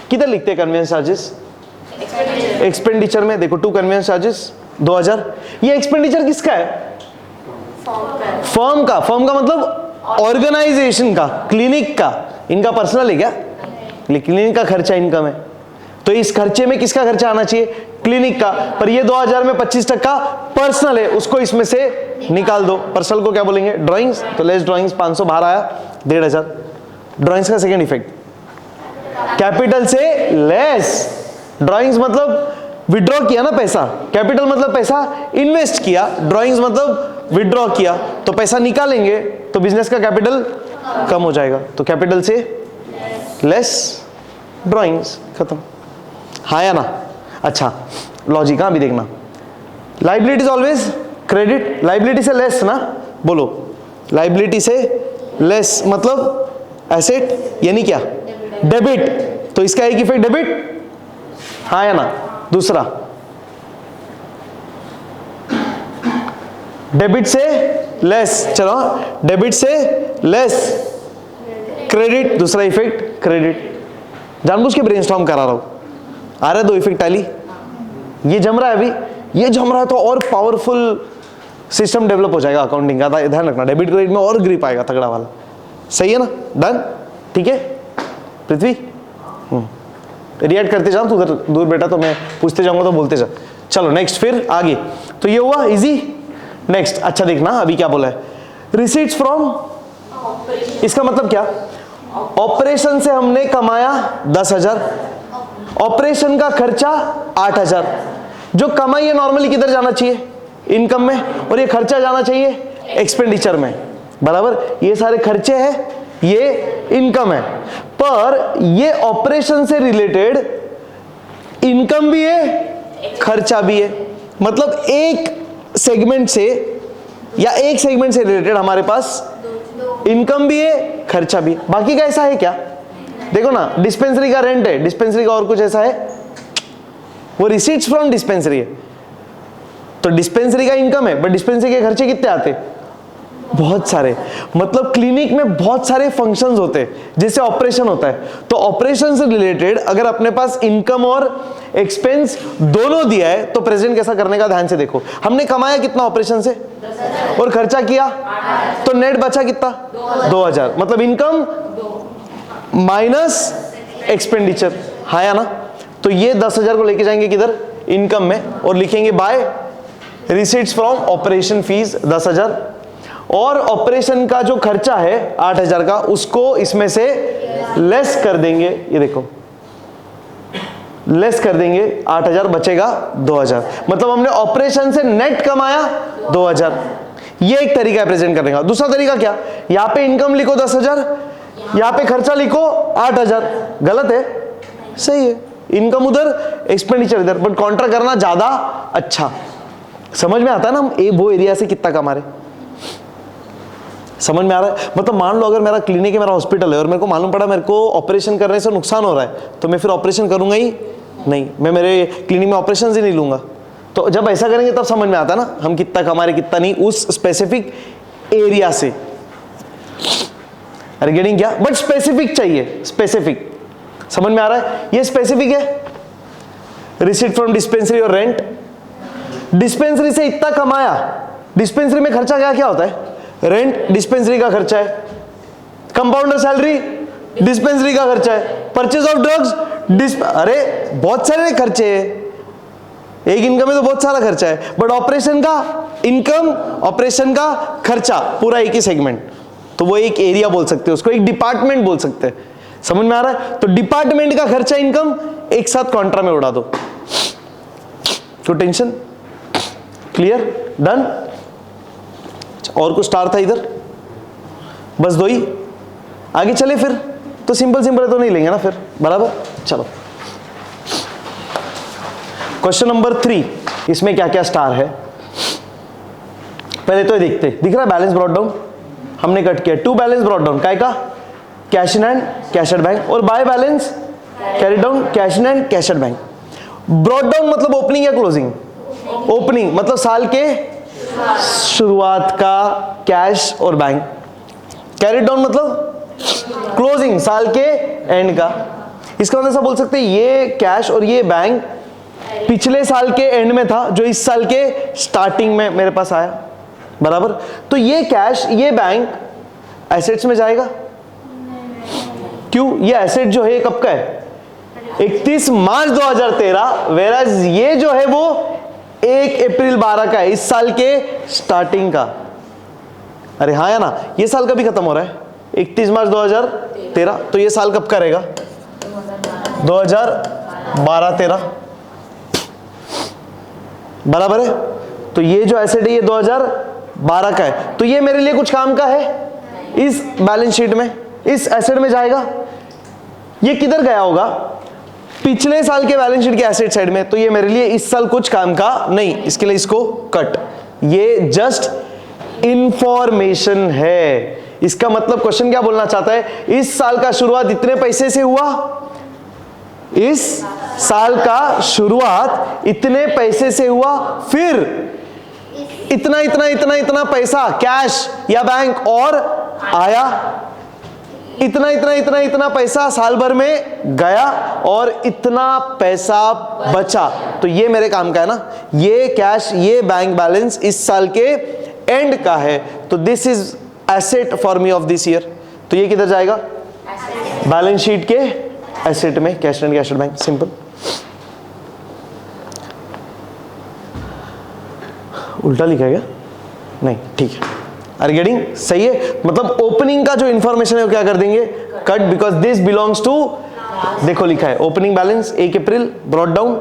किधर लिखते हैं कन्वेंस चार्जेस? एक्सपेंडिचर में देखो, 2 कन्वेंस चार्जेस 2000। ये एक्सपेंडिचर किसका है? फर्म का मतलब ऑर्गेनाइजेशन का, क्लिनिक का। इनका पर्सनल है क्या? क्लिनिक का खर्चा इनकम है, तो इस खर्चे में किसका खर्चा आना चाहिए? क्लिनिक का। पर ये 2000 में 25% पर्सनल है, उसको इसमें से निकाल दो। पर्सनल को क्या बोलेंगे? ड्राइंग्स, तो लेस ड्राइंग्स 500 बाहर आया 1500। ड्राइंग्स का सेकेंड इफेक्ट, कैपिटल से लेस। ड्राइंग्स मतलब विड्रॉ किया ना पैसा, कैपिटल मतलब पैसा इन्वेस्ट किया, ड्राइंग्स मतलब विड्रॉ किया, तो पैसा निकालेंगे तो बिजनेस का कैपिटल कम हो जाएगा, तो कैपिटल से लेस ड्राइंग्स, खत्म। हाँ या ना? अच्छा, लॉजिक हाँ भी देखना, liability is always credit, liability से लेस ना, बोलो लाइबिलिटी से लेस मतलब एसेट यानी क्या? डेबिट, तो इसका एक इफेक्ट डेबिट, हाँ या ना? दूसरा डेबिट से लेस, चलो डेबिट से लेस क्रेडिट, दूसरा इफेक्ट क्रेडिट। जानबूझ के ब्रेनस्टॉर्म करा रहा हूं, आ रहा है 2 इफेक्ट टैली, ये जम रहा है अभी, ये जम रहा है तो और पावरफुल सिस्टम डेवलप हो जाएगा अकाउंटिंग का, ध्यान रखना। डेबिट क्रेडिट में और ग्रिप आएगा तगड़ा वाला, सही है ना? डन, ठीक है पृथ्वी, रिएक्ट करते जाओ, तू उधर दूर बेटा, तो मैं पूछते जाऊंगा तो बोलते जा। चलो नेक्स्ट, फिर आगे, तो ये हुआ इजी। नेक्स्ट, अच्छा देखना अभी क्या बोला है, रिसीट्स फ्रॉम, इसका मतलब क्या? ऑपरेशन से हमने कमाया 10,000, ऑपरेशन का खर्चा 8,000। जो कमाई है नॉर्मली किधर जाना चाहिए? इनकम में, और ये खर्चा जाना चाहिए एक्सपेंडिचर में, बराबर। ये सारे खर्चे हैं, ये इनकम है, पर ये ऑपरेशन से रिलेटेड इनकम भी है, खर्चा भी है। मतलब एक सेगमेंट से या एक सेगमेंट से रिलेटेड हमारे पास इनकम भी है, खर्चा भी है। बाकी का ऐसा है क्या? देखो ना, डिस्पेंसरी का रेंट है, डिस्पेंसरी का और कुछ ऐसा है, वो रिसीट्स फ्रॉम डिस्पेंसरी है, तो डिस्पेंसरी का इनकम है, बट डिस्पेंसरी के खर्चे कितने आते? बहुत सारे। मतलब क्लिनिक में बहुत सारे फंक्शंस होते हैं जिससे ऑपरेशन होता है, तो ऑपरेशन से रिलेटेड अगर अपने पास इनकम और एक्सपेंस दोनों दिया है तो प्रेजेंट कैसा करने का ध्यान से देखो। हमने कमाया कितना ऑपरेशन से और खर्चा किया, तो नेट बचा कितना? 2000। मतलब इनकम माइनस एक्सपेंडिचर, हाँ या ना? तो ये 10,000 को लेके जाएंगे किधर? इनकम में, और लिखेंगे by receipts from operation fees 10,000, और ऑपरेशन का जो खर्चा है 8,000 का, उसको इसमें से लेस कर देंगे। ये देखो लेस कर देंगे, 8,000 बचेगा 2,000। मतलब हमने ऑपरेशन से नेट कमाया 2,000। ये एक तरीका है प्रेजेंट करने का। दूसरा तरीका क्या? यहां पे इनकम लिखो 10,000, यहां पे खर्चा लिखो 8,000। गलत है? सही है, इनकम उधर, एक्सपेंडिचर इधर, बट काउंटर करना ज्यादा अच्छा। समझ में आता है ना हम वो एरिया से कितना कमा रहे? समझ में आ रहा है? मतलब मान लो अगर मेरा क्लिनिक है, मेरा हॉस्पिटल है, और मेरे को मालूम पड़ा मेरे को ऑपरेशन करने से नुकसान हो रहा है, तो मैं फिर ऑपरेशन करूंगा ही नहीं, मैं मेरे क्लिनिक में ऑपरेशन ही नहीं लूंगा। तो जब ऐसा करेंगे तब समझ में आता है ना हम कितना कमा रहे कितना नहीं उस स्पेसिफिक एरिया से। अरे गेटिंग क्या? बट स्पेसिफिक चाहिए, स्पेसिफिक। समझ में आ रहा है? ये स्पेसिफिक है, रिसीट फ्रॉम डिस्पेंसरी और रेंट। डिस्पेंसरी से इतना कमाया, डिस्पेंसरी में खर्चा क्या क्या होता है? रेंट डिस्पेंसरी का खर्चा है, कंपाउंडर सैलरी डिस्पेंसरी का खर्चा है, परचेज ऑफ ड्रग्स, अरे बहुत सारे खर्चे हैं, एक इनकम में तो बहुत सारा खर्चा है, बट ऑपरेशन का इनकम, ऑपरेशन का खर्चा, पूरा एक ही सेगमेंट, तो वो एक एरिया बोल सकते हैं, उसको एक डिपार्टमेंट बोल सकते हैं। समझ में आ रहा है? तो डिपार्टमेंट का खर्चा, इनकम एक साथ कॉन्ट्रा में उड़ा दो, तो टेंशन क्लियर, डन। और कुछ स्टार था इधर, बस दो ही, आगे चले फिर तो सिंपल सिंपल तो नहीं लेंगे ना फिर, बराबर। चलो क्वेश्चन नंबर 3, इसमें क्या क्या स्टार है पहले तो ये देखते। दिख रहा है बैलेंस ब्रॉट डाउन, हमने कट किया। टू बैलेंस ब्रॉट डाउन काय का, cash in hand, cash at bank, और by balance carry down, cash in hand, cash at bank. Brought down मतलब ओपनिंग या क्लोजिंग, ओपनिंग मतलब साल के शुरुआत का कैश और बैंक, कैरी डाउन मतलब क्लोजिंग साल के एंड का। इसका मतलब ऐसा बोल सकते हैं ये कैश और ये बैंक पिछले साल के एंड में था, जो इस साल के स्टार्टिंग में मेरे पास आया, बराबर। तो ये कैश, ये बैंक एसेट्स में जाएगा, क्यों, ये एसेट जो है कब का है, 31 मार्च 2013, वेराज ये जो है वो 1 अप्रैल 12 का है, इस साल के स्टार्टिंग का। अरे हाँ या ना, ये साल का भी खत्म हो रहा है 31 मार्च 2013, तो ये साल कब का रहेगा, 2012-13, बराबर है। तो ये जो एसेट है ये 2012 का है, तो ये मेरे लिए कुछ काम का है, इस बैलेंस शीट में, इस एसेट में जाएगा। ये किधर गया होगा, पिछले साल के बैलेंस शीट के एसेट साइड में, तो ये मेरे लिए इस साल कुछ काम का नहीं, इसके लिए इसको कट। ये जस्ट इंफॉर्मेशन है। इसका मतलब क्वेश्चन क्या बोलना चाहता है, इस साल का शुरुआत इतने पैसे से हुआ, इस साल का शुरुआत इतने पैसे से हुआ, फिर इतना इतना इतना इतना पैसा कैश या बैंक और आया, इतना इतना इतना इतना पैसा साल भर में गया, और इतना पैसा बचा। तो ये मेरे काम का है ना, ये कैश, ये बैंक बैलेंस इस साल के एंड का है, तो this is asset for me of this year. तो ये किधर जाएगा, बैलेंस शीट के एसेट में, cash and cash at bank, simple. उल्टा लिखा है क्या, नहीं, ठीक है, आर गेटिंग, सही है। मतलब ओपनिंग का जो इंफॉर्मेशन है वो क्या कर देंगे, cut, because this belongs to, देखो लिखा है opening balance 1 April, brought down,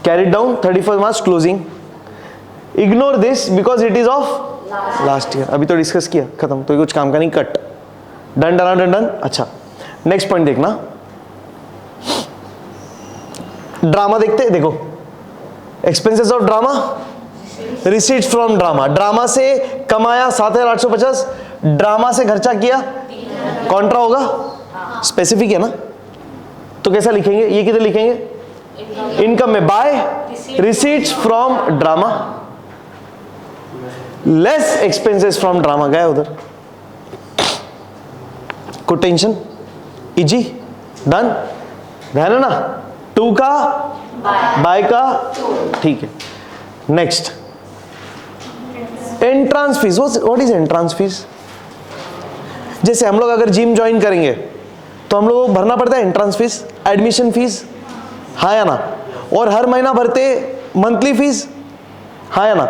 carried down 31 March, closing. Ignore this because it is of last year, अभी तो डिस्कस किया, खत्म, तो कुछ काम का नहीं, cut, done done done done. अच्छा नेक्स्ट पॉइंट देखना, ड्रामा देखते हैं, देखो expenses of drama, receipts from drama, drama से कमाया 7,850, ड्रामा से खर्चा किया, कॉन्ट्रा होगा, स्पेसिफिक है ना, तो कैसा लिखेंगे, ये किधर लिखेंगे, इनकम में, by receipts from drama less expenses from drama, गया उधर, कोई टेंशन, इजी, डन, ध्यान है ना, 2 का बाय का, ठीक है। Next entrance fees, what is entrance fees, जैसे हम लोग अगर जिम ज्वाइन करेंगे तो हम लोग को भरना पड़ता है एंट्रांस फीस, एडमिशन फीस, हाँ या ना, और हर महीना भरते मंथली फीस, हाँ या ना।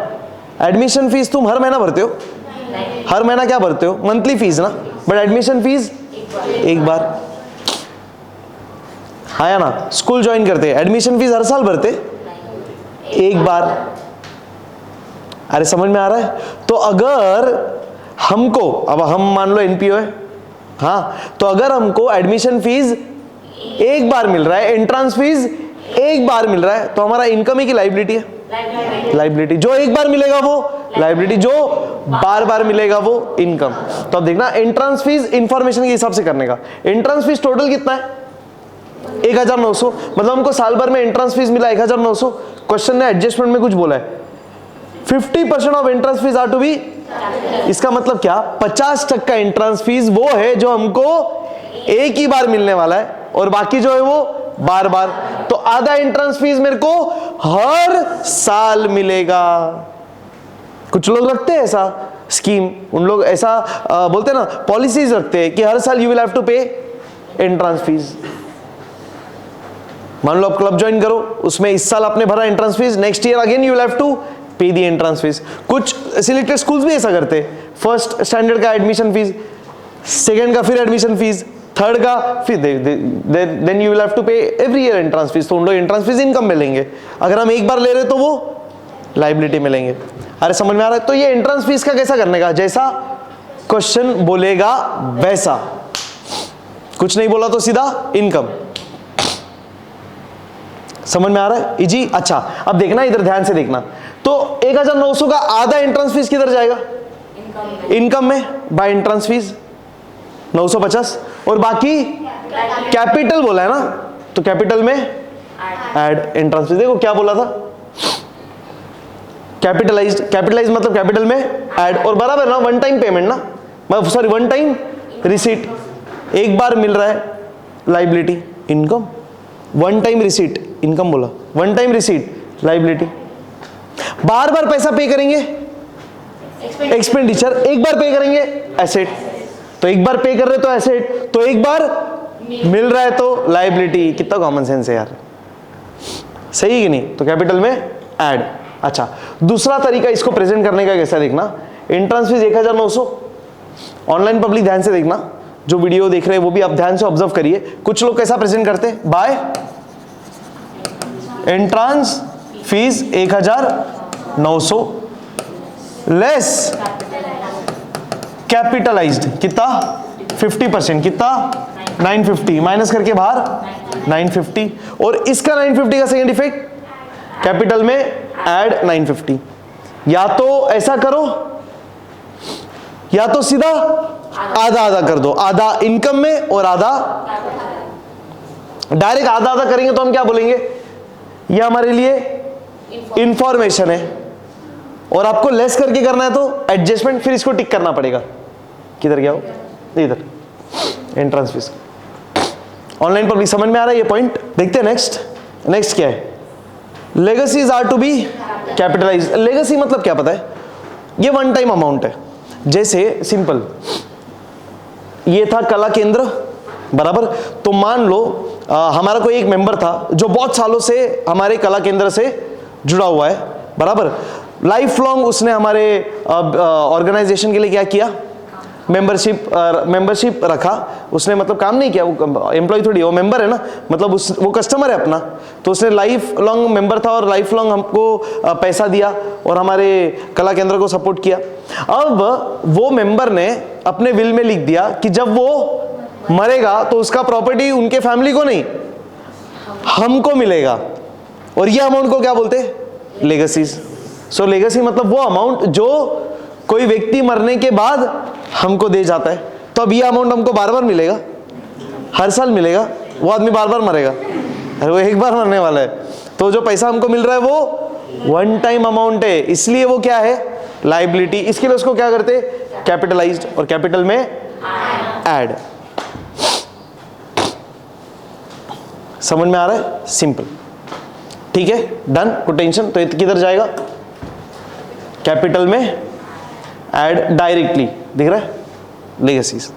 एडमिशन फीस तुम हर महीना भरते हो, हर महीना क्या भरते हो, मंथली फीस ना, बट एडमिशन फीस एक बार, हाँ या ना। स्कूल ज्वाइन करते हैं, एडमिशन फीस हर साल भरते एक बार, अरे समझ में आ रहा है। तो अगर हमको, अब हम मान लो एनपीओ है, हाँ, तो अगर हमको एडमिशन फीस एक बार मिल रहा है, एंट्रांस फीस एक बार मिल रहा है, तो हमारा इनकम है कि लाइबिलिटी है, लाइबिलिटी। जो एक बार मिलेगा वो लाइबिलिटी, जो बार बार मिलेगा वो इनकम। तो अब देखना एंट्रांस फीस इंफॉर्मेशन के हिसाब से करने का, एंट्रांस फीस टोटल कितना है, 1,900, मतलब हमको साल भर में एंट्रांस फीस मिला 1,900। क्वेश्चन ने एडजस्टमेंट में कुछ बोला है 50% of entrance fees are to be, इसका मतलब क्या, 50% का एंट्रांस फीस वो है जो हमको एक ही बार मिलने वाला है, और बाकी जो है वो बार बार। तो आधा एंट्रांस फीस मेरे को हर साल मिलेगा। कुछ लोग रखते हैं ऐसा, स्कीम, उन लोग ऐसा बोलते हैं ना, पॉलिसीज रखते हैं कि हर साल यू विल हैव टू पे एंट्रेंस फीस। मान लो आप क्लब ज्वाइन करो, उसमें इस साल आपने भरा entrance fees, next year again you will have to pay the entrance fees. कुछ सिलेक्टेड स्कूल्स भी ऐसा करते हैं, फर्स्ट स्टैंडर्ड का एडमिशन फीस, सेकंड का फिर एडमिशन फीस, थर्ड का फिर then you will have to pay every year entrance fees. तो उन लोग एंट्रेंस फीस इनकम में लेंगे, अगर हम एक बार ले रहे तो वो लाइबिलिटी में लेंगे। अरे समझ में आ रहा है? तो ये एंट्रेंस फीस का कैसा करने का, जैसा क्वेश्चन बोलेगा वैसा, कुछ नहीं बोला तो सीधा इनकम। समझ में आ रहा है इजी? अच्छा अब देखना, इधर ध्यान से देखना, तो 1900 का आधा एंट्रेंस फीस किधर जाएगा? इनकम में, बाय एंट्रेंस फीस 950, और बाकी कैपिटल बोला है ना, तो कैपिटल में ऐड एंट्रेंस फीस। देखो क्या बोला था, कैपिटलाइज्ड, कैपिटलाइज मतलब कैपिटल में ऐड, और बराबर ना वन टाइम पेमेंट ना, मतलब सॉरी वन टाइम रिसीट, एक बार मिल रहा है liability income, one time receipt income बोला, वन टाइम रिसीट लाइबिलिटी। बार बार पैसा पे करेंगे एक्सपेंडिचर, एक बार पे करेंगे एसेट, तो एक बार पे कर रहे तो एसेट, तो एक बार मिल रहा है तो लाइबिलिटी। कितना कॉमन सेंस है यार, सही कि नहीं? तो कैपिटल में ऐड। अच्छा दूसरा तरीका इसको प्रेजेंट करने का कैसा देखना, एंट्रेंस फीस 1900, ऑनलाइन पब्लिक ध्यान से देखना, जो वीडियो देख रहे हैं वो भी आप ध्यान से ऑब्जर्व करिए। कुछ लोग कैसा प्रेजेंट करते हैं, by entrance fees 1900 less capitalised कितना 50%, कितना 950, माइनस करके बाहर 950, और इसका 950 का सेकेंड इफेक्ट कैपिटल में ऐड 950। या तो ऐसा करो या तो सीधा आधा आधा कर दो, आधा इनकम में और आधा, डायरेक्ट आधा आधा करेंगे तो हम क्या बोलेंगे, ये हमारे लिए इंफॉर्मेशन है, और आपको लेस करके करना है तो एडजस्टमेंट, फिर इसको टिक करना पड़ेगा। किधर गया हो, इधर एंट्रेंस फीस। ऑनलाइन पब्लिक समझ में आ रहा है ये पॉइंट? देखते हैं नेक्स्ट। नेक्स्ट क्या है, legacies are to be capitalised. Legacy मतलब क्या पता है, ये वन टाइम अमाउंट है। जैसे सिंपल, ये था कला केंद्र, बराबर, तो मान लो हमारा कोई एक मेंबर था जो बहुत सालों से हमारे कला केंद्र से जुड़ा हुआ है, बराबर, लाइफ लॉन्ग उसने हमारे ऑर्गेनाइजेशन के लिए क्या किया, मेंबरशिप रखा उसने, मतलब काम नहीं किया, वो एम्प्लॉय थोड़ी, वो मेंबर है ना, मतलब वो कस्टमर है अपना, तो उसने लाइफ लॉन्ग मेंबर था और लाइफ लॉन्ग हमको पैसा दिया और हमारे कला केंद्र को सपोर्ट किया। अब वो मेंबर ने अपने विल में लिख दिया कि जब वो मरेगा तो उसका प्रॉपर्टी उनके फैमिली को नहीं, हमको मिलेगा, और ये अमाउंट को क्या बोलते हैं, लेगेसीज। सो लेगेसी मतलब वो अमाउंट जो कोई व्यक्ति मरने के बाद हमको दे जाता है। तो अब ये अमाउंट हमको बार बार मिलेगा, हर साल मिलेगा, वो आदमी बार बार मरेगा, अरे वो एक बार मरने वाला है, तो जो पैसा हमको मिल रहा है वो वन टाइम अमाउंट है, इसलिए वो क्या है, लाइबिलिटी। इसके लिए उसको क्या करते हैं, कैपिटलाइज्ड, और कैपिटल में ऐड। समझ में आ रहा है, सिंपल, ठीक है, डन, कोई टेंशन। तो किधर जाएगा, कैपिटल में ऐड डायरेक्टली, दिख रहा है, लेगेसीज।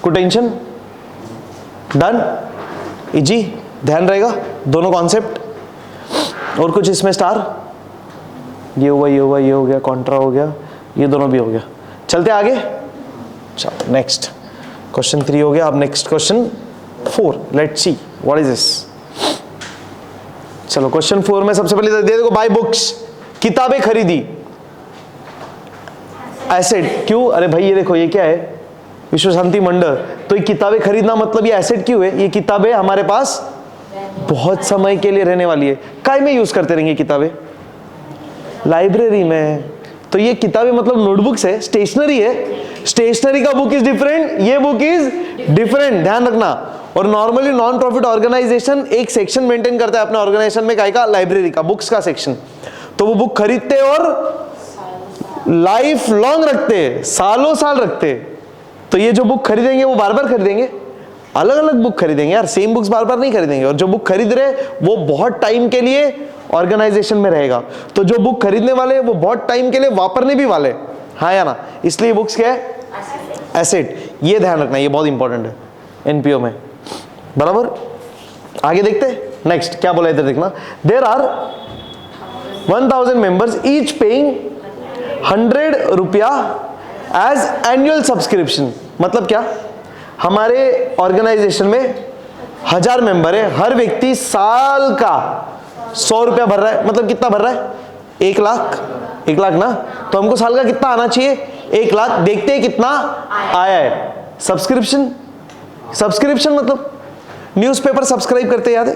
कोई टेंशन, डन, इजी, ध्यान रहेगा दोनों कॉन्सेप्ट। और कुछ इसमें स्टार, ये हुआ, ये हुआ, ये हो गया, कॉन्ट्रा हो गया, ये दोनों भी हो गया। चलते आगे, चलो नेक्स्ट क्वेश्चन 3 हो गया। अब next question 4, let's see what is this. चलो क्वेश्चन 4 में सबसे पहले दे देखो, बाय बुक्स, किताबें खरीदी, एसेट। क्यों, अरे भाई ये देखो, ये क्या है, विश्व शांति मंडल, तो ये किताबें खरीदना मतलब ये एसेट क्यों है, ये किताबें हमारे पास बहुत समय के लिए रहने वाली है। काय में यूज करते रहेंगे किताबें, लाइब्रेरी में। तो ये किताबें मतलब नोटबुक्स है, स्टेशनरी है, स्टेशनरी का बुक इज डिफरेंट, ये बुक इज डिफरेंट, ध्यान रखना। और नॉर्मली नॉन प्रॉफिट ऑर्गेनाइजेशन एक सेक्शन मेंटेन करता है अपने ऑर्गेनाइजेशन में, काय का, लाइब्रेरी का, बुक्स का सेक्शन। तो वो बुक खरीदते और लाइफ लॉन्ग रखते, सालों साल रखते। तो ये जो बुक खरीदेंगे वो बार बार खरीदेंगे, अलग अलग बुक खरीदेंगे यार, सेम बुक्स बार बार नहीं खरीदेंगे। और जो बुक खरीद रहे वो बहुत टाइम के लिए ऑर्गेनाइजेशन में रहेगा, तो जो बुक खरीदने वाले हैं वो बहुत टाइम के लिए वापरने भी वाले, हाँ या ना, इसलिए बुक्स क्या है, एसेट। ये ध्यान रखना, ये बहुत इंपॉर्टेंट है एनपीओ में, बराबर। आगे देखते हैं, नेक्स्ट क्या बोला इधर देखना, there are 1000 members each paying 100 रुपया एज एनुअल सब्सक्रिप्शन। मतलब क्या, हमारे ऑर्गेनाइजेशन में 1000 मेंबर है, हर व्यक्ति साल का 100 रुपया भर रहा है। मतलब कितना भर रहा है, 1 लाख, 1 लाख ना, तो हमको साल का कितना आना चाहिए, 1 लाख। देखते हैं कितना आया है। सब्सक्रिप्शन, सब्सक्रिप्शन मतलब न्यूज़पेपर सब्सक्राइब करते, याद है,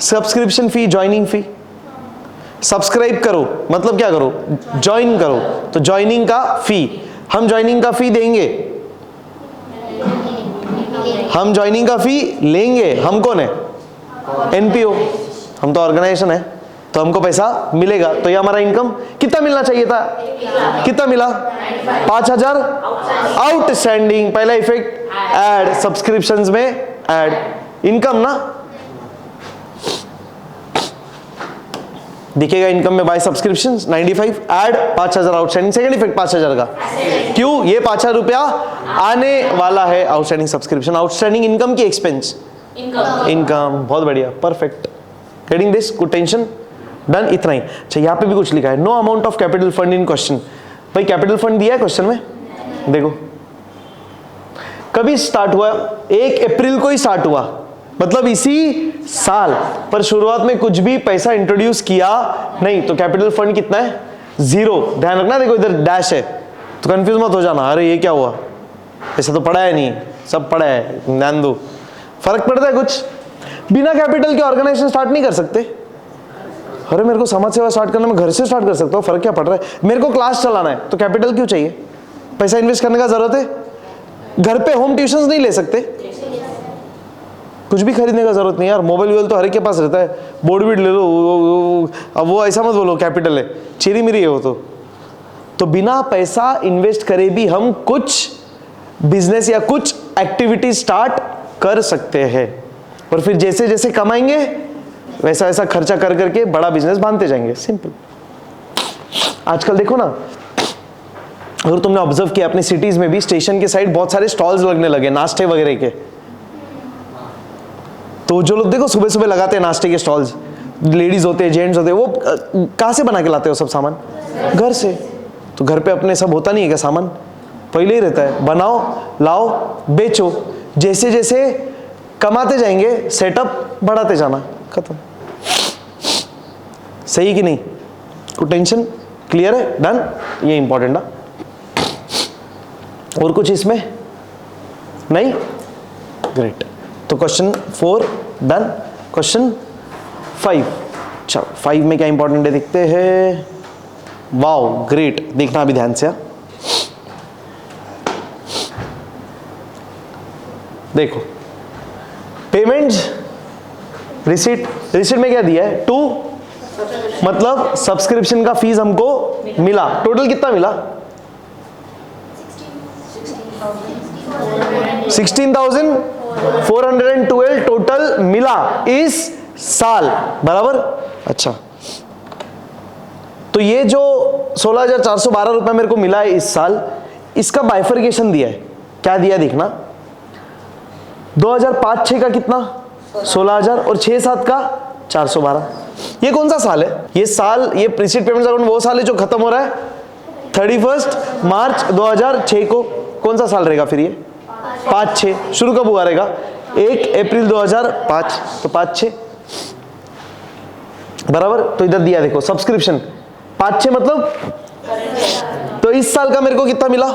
सब्सक्रिप्शन फी, ज्वाइनिंग फी। सब्सक्राइब करो मतलब क्या करो, ज्वाइन करो, तो ज्वाइनिंग का फी, हम ज्वाइनिंग का फी देंगे, हम ज्वाइनिंग का फी लेंगे। हम कौन है, एनपीओ, हम तो ऑर्गेनाइजेशन है, तो हमको पैसा मिलेगा। तो ये हमारा इनकम कितना मिलना चाहिए था, कितना मिला, 5000 आउटस्टैंडिंग। पहला इफेक्ट ऐड, सब्सक्रिप्शंस में ऐड इनकम ना, दिखेगा इनकम में by subscription 95 add 5000 outstanding. Second effect 5000 का, क्यों, ये 5000 रुपया आने वाला है आउटस्टैंडिंग सब्सक्रिप्शन, आउटस्टैंडिंग इनकम की एक्सपेंस, इनकम। बहुत बढ़िया, perfect, getting this, good tension, done. इतना ही। अच्छा, यहाँ पे भी कुछ लिखा है, no amount of capital fund in question. भाई कैपिटल फंड दिया है क्वेश्चन में, देखो कभी स्टार्ट हुआ, 1 अप्रैल को ही स्टार्ट हुआ, मतलब इसी साल, पर शुरुआत में कुछ भी पैसा इंट्रोड्यूस किया नहीं, तो कैपिटल फंड कितना है, 0। ध्यान रखना, देखो इधर डैश है, तो कंफ्यूज मत हो जाना, अरे ये क्या हुआ, ऐसा तो पढ़ा है नहीं, सब पढ़ा है, ध्यान दो। फर्क पड़ता है कुछ, बिना कैपिटल के ऑर्गेनाइजेशन स्टार्ट नहीं कर सकते। अरे मेरे को समाज सेवा स्टार्ट करना, मैं घर से स्टार्ट कर सकता हूँ, फर्क क्या पड़ रहा है, मेरे को क्लास चलाना है, तो कैपिटल क्यों चाहिए, पैसा इन्वेस्ट करने का जरूरत है। घर पे होम ट्यूशंस नहीं ले सकते, कुछ भी खरीदने का जरूरत नहीं यार, मोबाइल वोबाइल तो हर एक के पास रहता है, बोर्ड भी ले लो, अब वो ऐसा मत बोलो कैपिटल है, चीरी मिरी है वो तो बिना पैसा इन्वेस्ट करे भी हम कुछ बिजनेस या कुछ एक्टिविटी स्टार्ट कर सकते हैं, और फिर जैसे जैसे कमाएंगे वैसा वैसा खर्चा कर करके बड़ा बिजनेस बांधते जाएंगे, सिंपल। आजकल देखो ना, अगर तुमने ऑब्जर्व किया अपने सिटीज में भी, स्टेशन के साइड बहुत सारे स्टॉल्स लगने लगे नाश्ते वगैरह के, तो जो लोग देखो सुबह सुबह लगाते हैं नाश्ते के स्टॉल्स, लेडीज होते हैं, जेंट्स होते हैं, वो कहाँ से बना के लाते हो सब सामान, घर से। तो घर पे अपने सब होता नहीं है क्या, सामान पहले ही रहता है, बनाओ लाओ बेचो, जैसे जैसे कमाते जाएंगे सेटअप बढ़ाते जाना, खत्म। सही कि नहीं, कोई टेंशन, क्लियर है, डन। ये इंपॉर्टेंट है, और कुछ इसमें नहीं, ग्रेट। तो क्वेश्चन 4 डन। क्वेश्चन 5, चलो 5 में क्या इंपॉर्टेंट है देखते हैं। वाओ ग्रेट, देखना अभी ध्यान से, देखो पेमेंट्स, रिसीट, रिसीट में क्या दिया है 2, मतलब सब्सक्रिप्शन का फीस हमको मिला, टोटल कितना मिला 16,412 टोटल मिला इस साल, बराबर। अच्छा, तो ये जो 16,412 रुपए मेरे को मिला है इस साल, इसका बाइफर्केशन दिया है, क्या दिया देखना, 2005-6 का कितना 16,000 और 6-7 का 412। ये कौन सा साल है, ये साल, ये प्रीसीड पेमेंट अकाउंट वो साल है जो खत्म हो रहा है 31 मार्च 2006 को। कौन सा साल रहेगा फिर ये, 5-6, शुरू कब हुआ रहेगा 1 अप्रैल 2005, तो 5-6 बराबर। तो इधर दिया देखो सब्सक्रिप्शन 5-6 मतलब, तो इस साल का मेरे को कितना मिला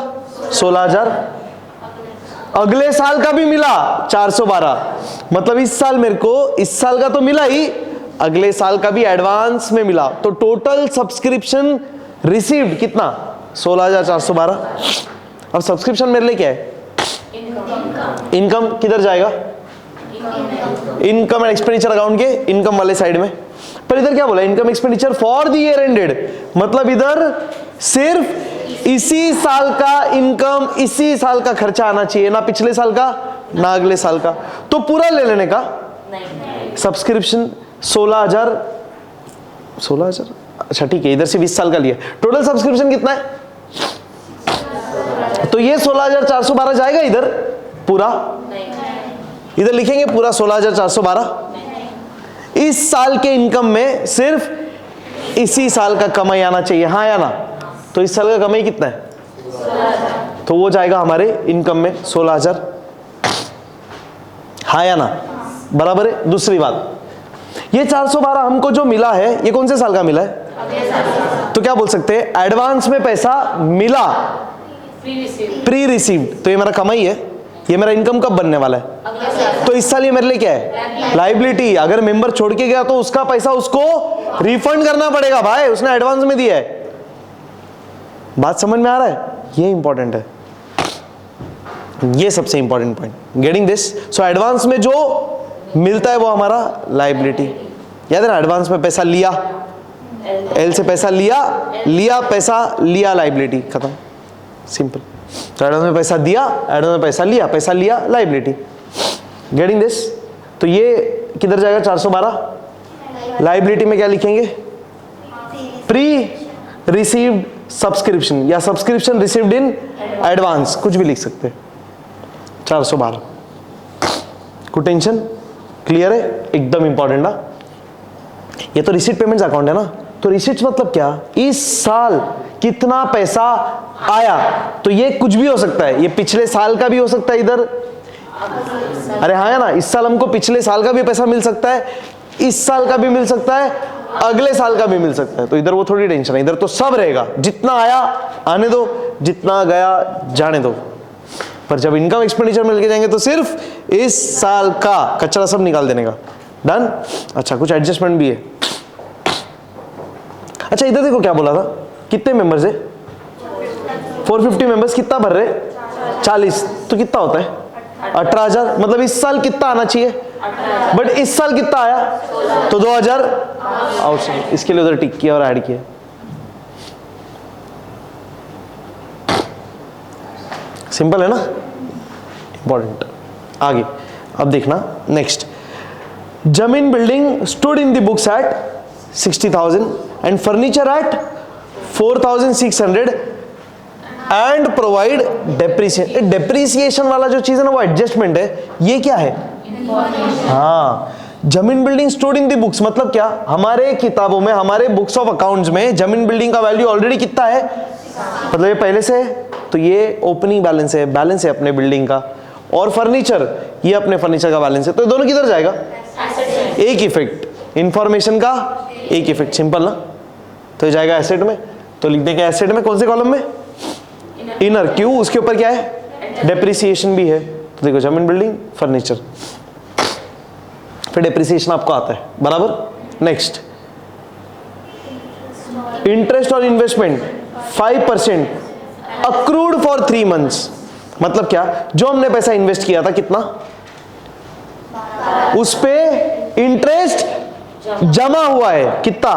16,000, अगले साल का भी मिला 412, मतलब इस साल मेरे को, इस साल का तो मिला ही, अगले साल का भी एडवांस में मिला, तो टोटल सब्सक्रिप्शन रिसीव्ड कितना 16,412। अब सब्सक्रिप्शन मेरे लिए क्या है, इनकम किधर जाएगा, इनकम एंड एक्सपेंडिचर अकाउंट के इनकम वाले साइड में। पर इधर क्या बोला, income expenditure for the year ended, मतलब इधर सिर्फ इसी साल का इनकम, इसी साल का खर्चा आना चाहिए, ना पिछले साल का ना अगले साल का। तो पूरा ले लेने का, सब्सक्रिप्शन 16,000 16,000, अच्छा ठीक है, इधर से 20 साल का लिया। टोटल सब्सक्रिप्शन कितना है? तो ये 16,412 जाएगा इधर पूरा, इधर लिखेंगे पूरा 16,412। इस साल के इनकम में सिर्फ इसी साल का कमाई आना चाहिए, हाँ या ना? तो इस साल का कमाई कितना है? 16,000, तो वो जाएगा हमारे इनकम में 16,000, हाँ या ना? बराबर है। दूसरी बात, ये 412 हमको जो मिला है ये कौन से साल का मिला है? तो क्या बोल सकते हैं? एडवांस में पैसा मिला, प्री रिसीव्ड, तो ये मेरा कमाई है, ये मेरा इनकम कब बनने वाला है? तो इस साल ये मेरे लिए क्या है? लायबिलिटी। अगर मेंबर छोड़ के गया तो उसका पैसा उसको रिफंड करना पड़ेगा भाई, उसने एडवांस में दिया है। बात समझ में आ रहा है? ये इंपॉर्टेंट है, ये सबसे important point, getting this. So advance में जो मिलता है वो हमारा लायबिलिटी, याद है ना? एडवांस में पैसा लिया, एल से पैसा लिया, लिया पैसा लिया, लायबिलिटी खत्म, सिंपल। तो एडवांस में पैसा दिया, एडवांस में पैसा लिया, लायबिलिटी, गेटिंग दिस। तो ये किधर जाएगा? 412। लायबिलिटी में क्या लिखेंगे? प्री रिसीव्ड सब्सक्रिप्शन या सब्सक्रिप्शन रिसीव्ड इन एडवांस, कुछ भी लिख सकते हैं। 412, कोई टेंशन? क्लियर है? एकदम इंपॉर्टेंट ना। ये तो रिसीट पेमेंट्स अकाउंट है ना, तो रिसीट्स मतलब क्या? इस साल कितना पैसा आया, तो ये कुछ भी हो सकता है, ये पिछले साल का भी हो सकता है इधर, अरे हाँ है ना? इस साल हमको पिछले साल का भी पैसा मिल सकता है, इस साल का भी मिल सकता है, अगले साल का भी मिल सकता है। तो इधर वो थोड़ी टेंशन है, इधर तो सब रहेगा, जितना आया आने दो, जितना गया जाने दो। पर जब इनकम एक्सपेंडिचर मिल के जाएंगे तो सिर्फ इस साल का कचरा सब निकाल देने का। डन? अच्छा, कुछ एडजस्टमेंट भी है। अच्छा इधर देखो क्या बोला था, कितने मेंबर्स है? 450 मेंबर्स, कितना भर रहे? 40, तो कितना होता है? 18,000। मतलब इस साल कितना आना चाहिए? बट इस साल कितना आया? तो 2,000 आउटसाइड, इसके लिए उधर टिक किया और ऐड किया। सिंपल है ना? इंपॉर्टेंट। आगे अब देखना नेक्स्ट, जमीन building stood in the books at 60,000 and furniture at 4,600 and provide depreciation. Depreciation वाला जो चीज है ना वो एडजस्टमेंट है, ये क्या है? हाँ, जमीन building stored in the books मतलब क्या? हमारे किताबों में, हमारे बुक्स ऑफ अकाउंट्स में जमीन बिल्डिंग का वैल्यू ऑलरेडी कितना है? मतलब ये पहले से है, तो ये ओपनिंग बैलेंस है, बैलेंस है अपने बिल्डिंग का। और फर्नीचर, ये अपने फर्नीचर का बैलेंस है, तो दोनों किधर जाएगा? एक इफेक्ट, इंफॉर्मेशन का एक इफेक्ट, सिंपल ना। तो ये जाएगा एसेट में, तो लिख देंगे एसेट में कौन से कॉलम में? इनर। क्यों? उसके ऊपर क्या है? डेप्रिसिएशन भी है। तो देखो जमीन बिल्डिंग फर्नीचर, फिर डेप्रिसिएशन आपको आता है, बराबर। नेक्स्ट, इंटरेस्ट और इन्वेस्टमेंट 5% अक्रूड फॉर 3 months। मतलब क्या? जो हमने पैसा इन्वेस्ट किया था कितना, उस पे इंटरेस्ट जमा हुआ है कितना?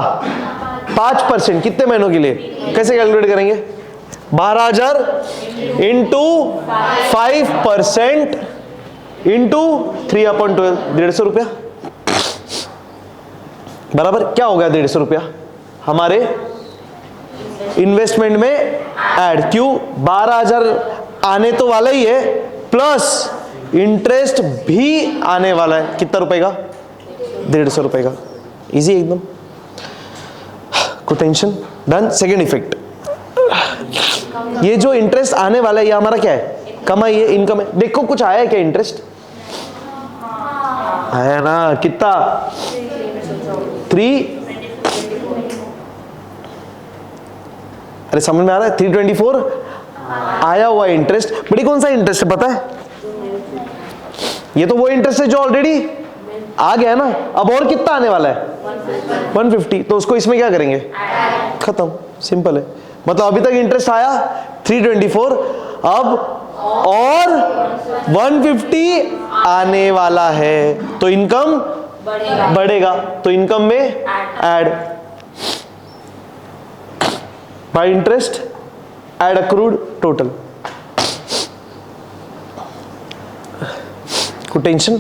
5%। कितने महीनों के लिए? कैसे कैलकुलेट करेंगे? 12,000 इंटू 5% इंटू 3/12, 150 रुपया, बराबर। क्या हो गया 150 रुपया हमारे इन्वेस्टमेंट में ऐड। क्यों? 12,000 आने तो वाला ही है, प्लस इंटरेस्ट भी आने वाला है। कितना रुपए का? 150 रुपए का। इजी एकदम, कोई टेंशन? डन। सेकेंड इफेक्ट, ये जो इंटरेस्ट आने वाला है ये हमारा क्या है? कमाई है, इनकम है। देखो कुछ आया है क्या? इंटरेस्ट आया ना, कितना? 3, अरे समझ में आ रहा है? 324 आया हुआ इंटरेस्ट। बड़ी कौन सा इंटरेस्ट है पता है? ये तो वो इंटरेस्ट है जो ऑलरेडी आ गया ना। अब और कितना आने वाला है? 150। तो उसको इसमें क्या करेंगे? खत्म, सिंपल है। मतलब अभी तक इंटरेस्ट आया 324, अब और 150 आने वाला है, तो इनकम बढ़ेगा। तो इनकम में add by interest, add accrued, total. कोई tension?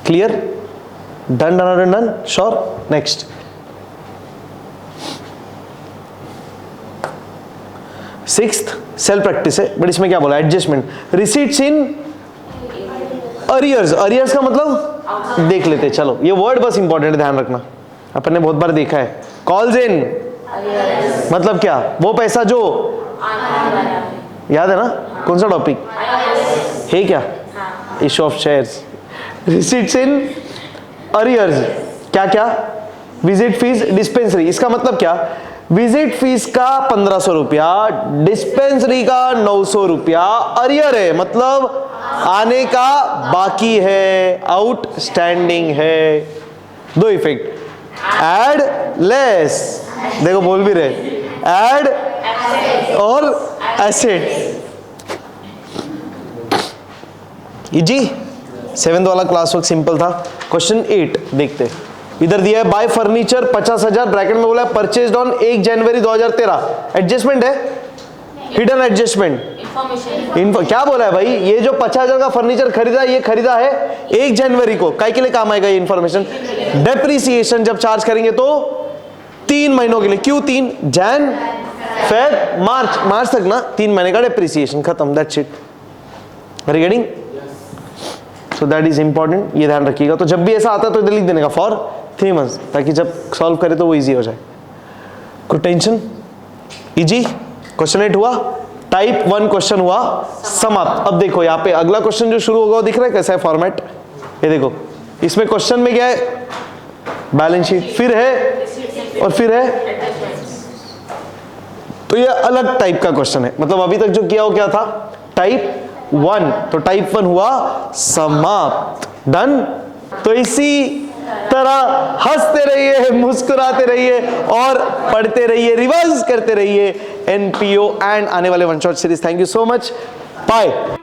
Clear? Done done done done, sure. Next, sixth self practice है, बट इसमें क्या बोला, adjustment, receipts in arrears, arrears का मतलब देख लेते, चलो ये वर्ड बस इंपॉर्टेंट है, ध्यान रखना, अपन ने बहुत बार देखा है। कॉल्स इन मतलब क्या, वो पैसा जो, याद है ना कौन सा टॉपिक है क्या, issue of shares. Receipts in arrears क्या क्या, विजिट फीस डिस्पेंसरी, इसका मतलब क्या, विजिट फीस का 1500 रुपया, डिस्पेंसरी का 900 रुपया अरियर है, मतलब आने का बाकी है, आउटस्टैंडिंग है। दो इफेक्ट, एड लेस, देखो बोल भी रहे, एड और एसेट। जी 7th वाला क्लास वर्क सिंपल था। क्वेश्चन 8 देखते, इधर दिया है बाय फर्नीचर 50,000, ब्रैकेट में बोला है परचेज्ड ऑन 1 जनवरी 2013, एडजस्टमेंट है, हिडन एडजस्टमेंट, क्या बोला है भाई, ये जो 50,000 का फर्नीचर खरीदा, ये खरीदा है 1 जनवरी को, काय के लिए काम आएगा ये इंफॉर्मेशन, डेप्रिसिएशन जब चार्ज करेंगे तो 3 महीनों के लिए, क्यों 3, जैन फेब मार्च, मार्च तक ना, 3 महीने का डेप्रिसिएशन खत्म, that's it, regarding, so that is important, ये ध्यान रखिएगा। तो जब भी ऐसा आता है तो इधर लिख देने का फॉर 3 मंथ्स, ताकि जब सॉल्व करे तो वो इजी हो जाए, कोई टेंशन, इजी। क्वेश्चन 8 हुआ, टाइप 1 क्वेश्चन हुआ समाप्त। अब देखो यहाँ पे अगला क्वेश्चन जो शुरू होगा वो दिख रहा है कैसा है फॉर्मेट, ये देखो, इसमें क्वेश्चन में क्या है, बैलेंस शीट, फिर है और फिर है, तो ये अलग टाइप का क्वेश्चन है, मतलब अभी तक जो किया वो क्या था, टाइप 1, तो टाइप 1 हुआ समाप्त, डन। तो इसी तरह हंसते रहिए, मुस्कुराते रहिए और पढ़ते रहिए, रिवाइज करते रहिए एनपीओ एंड आने वाले one shot series. Thank you so much, bye.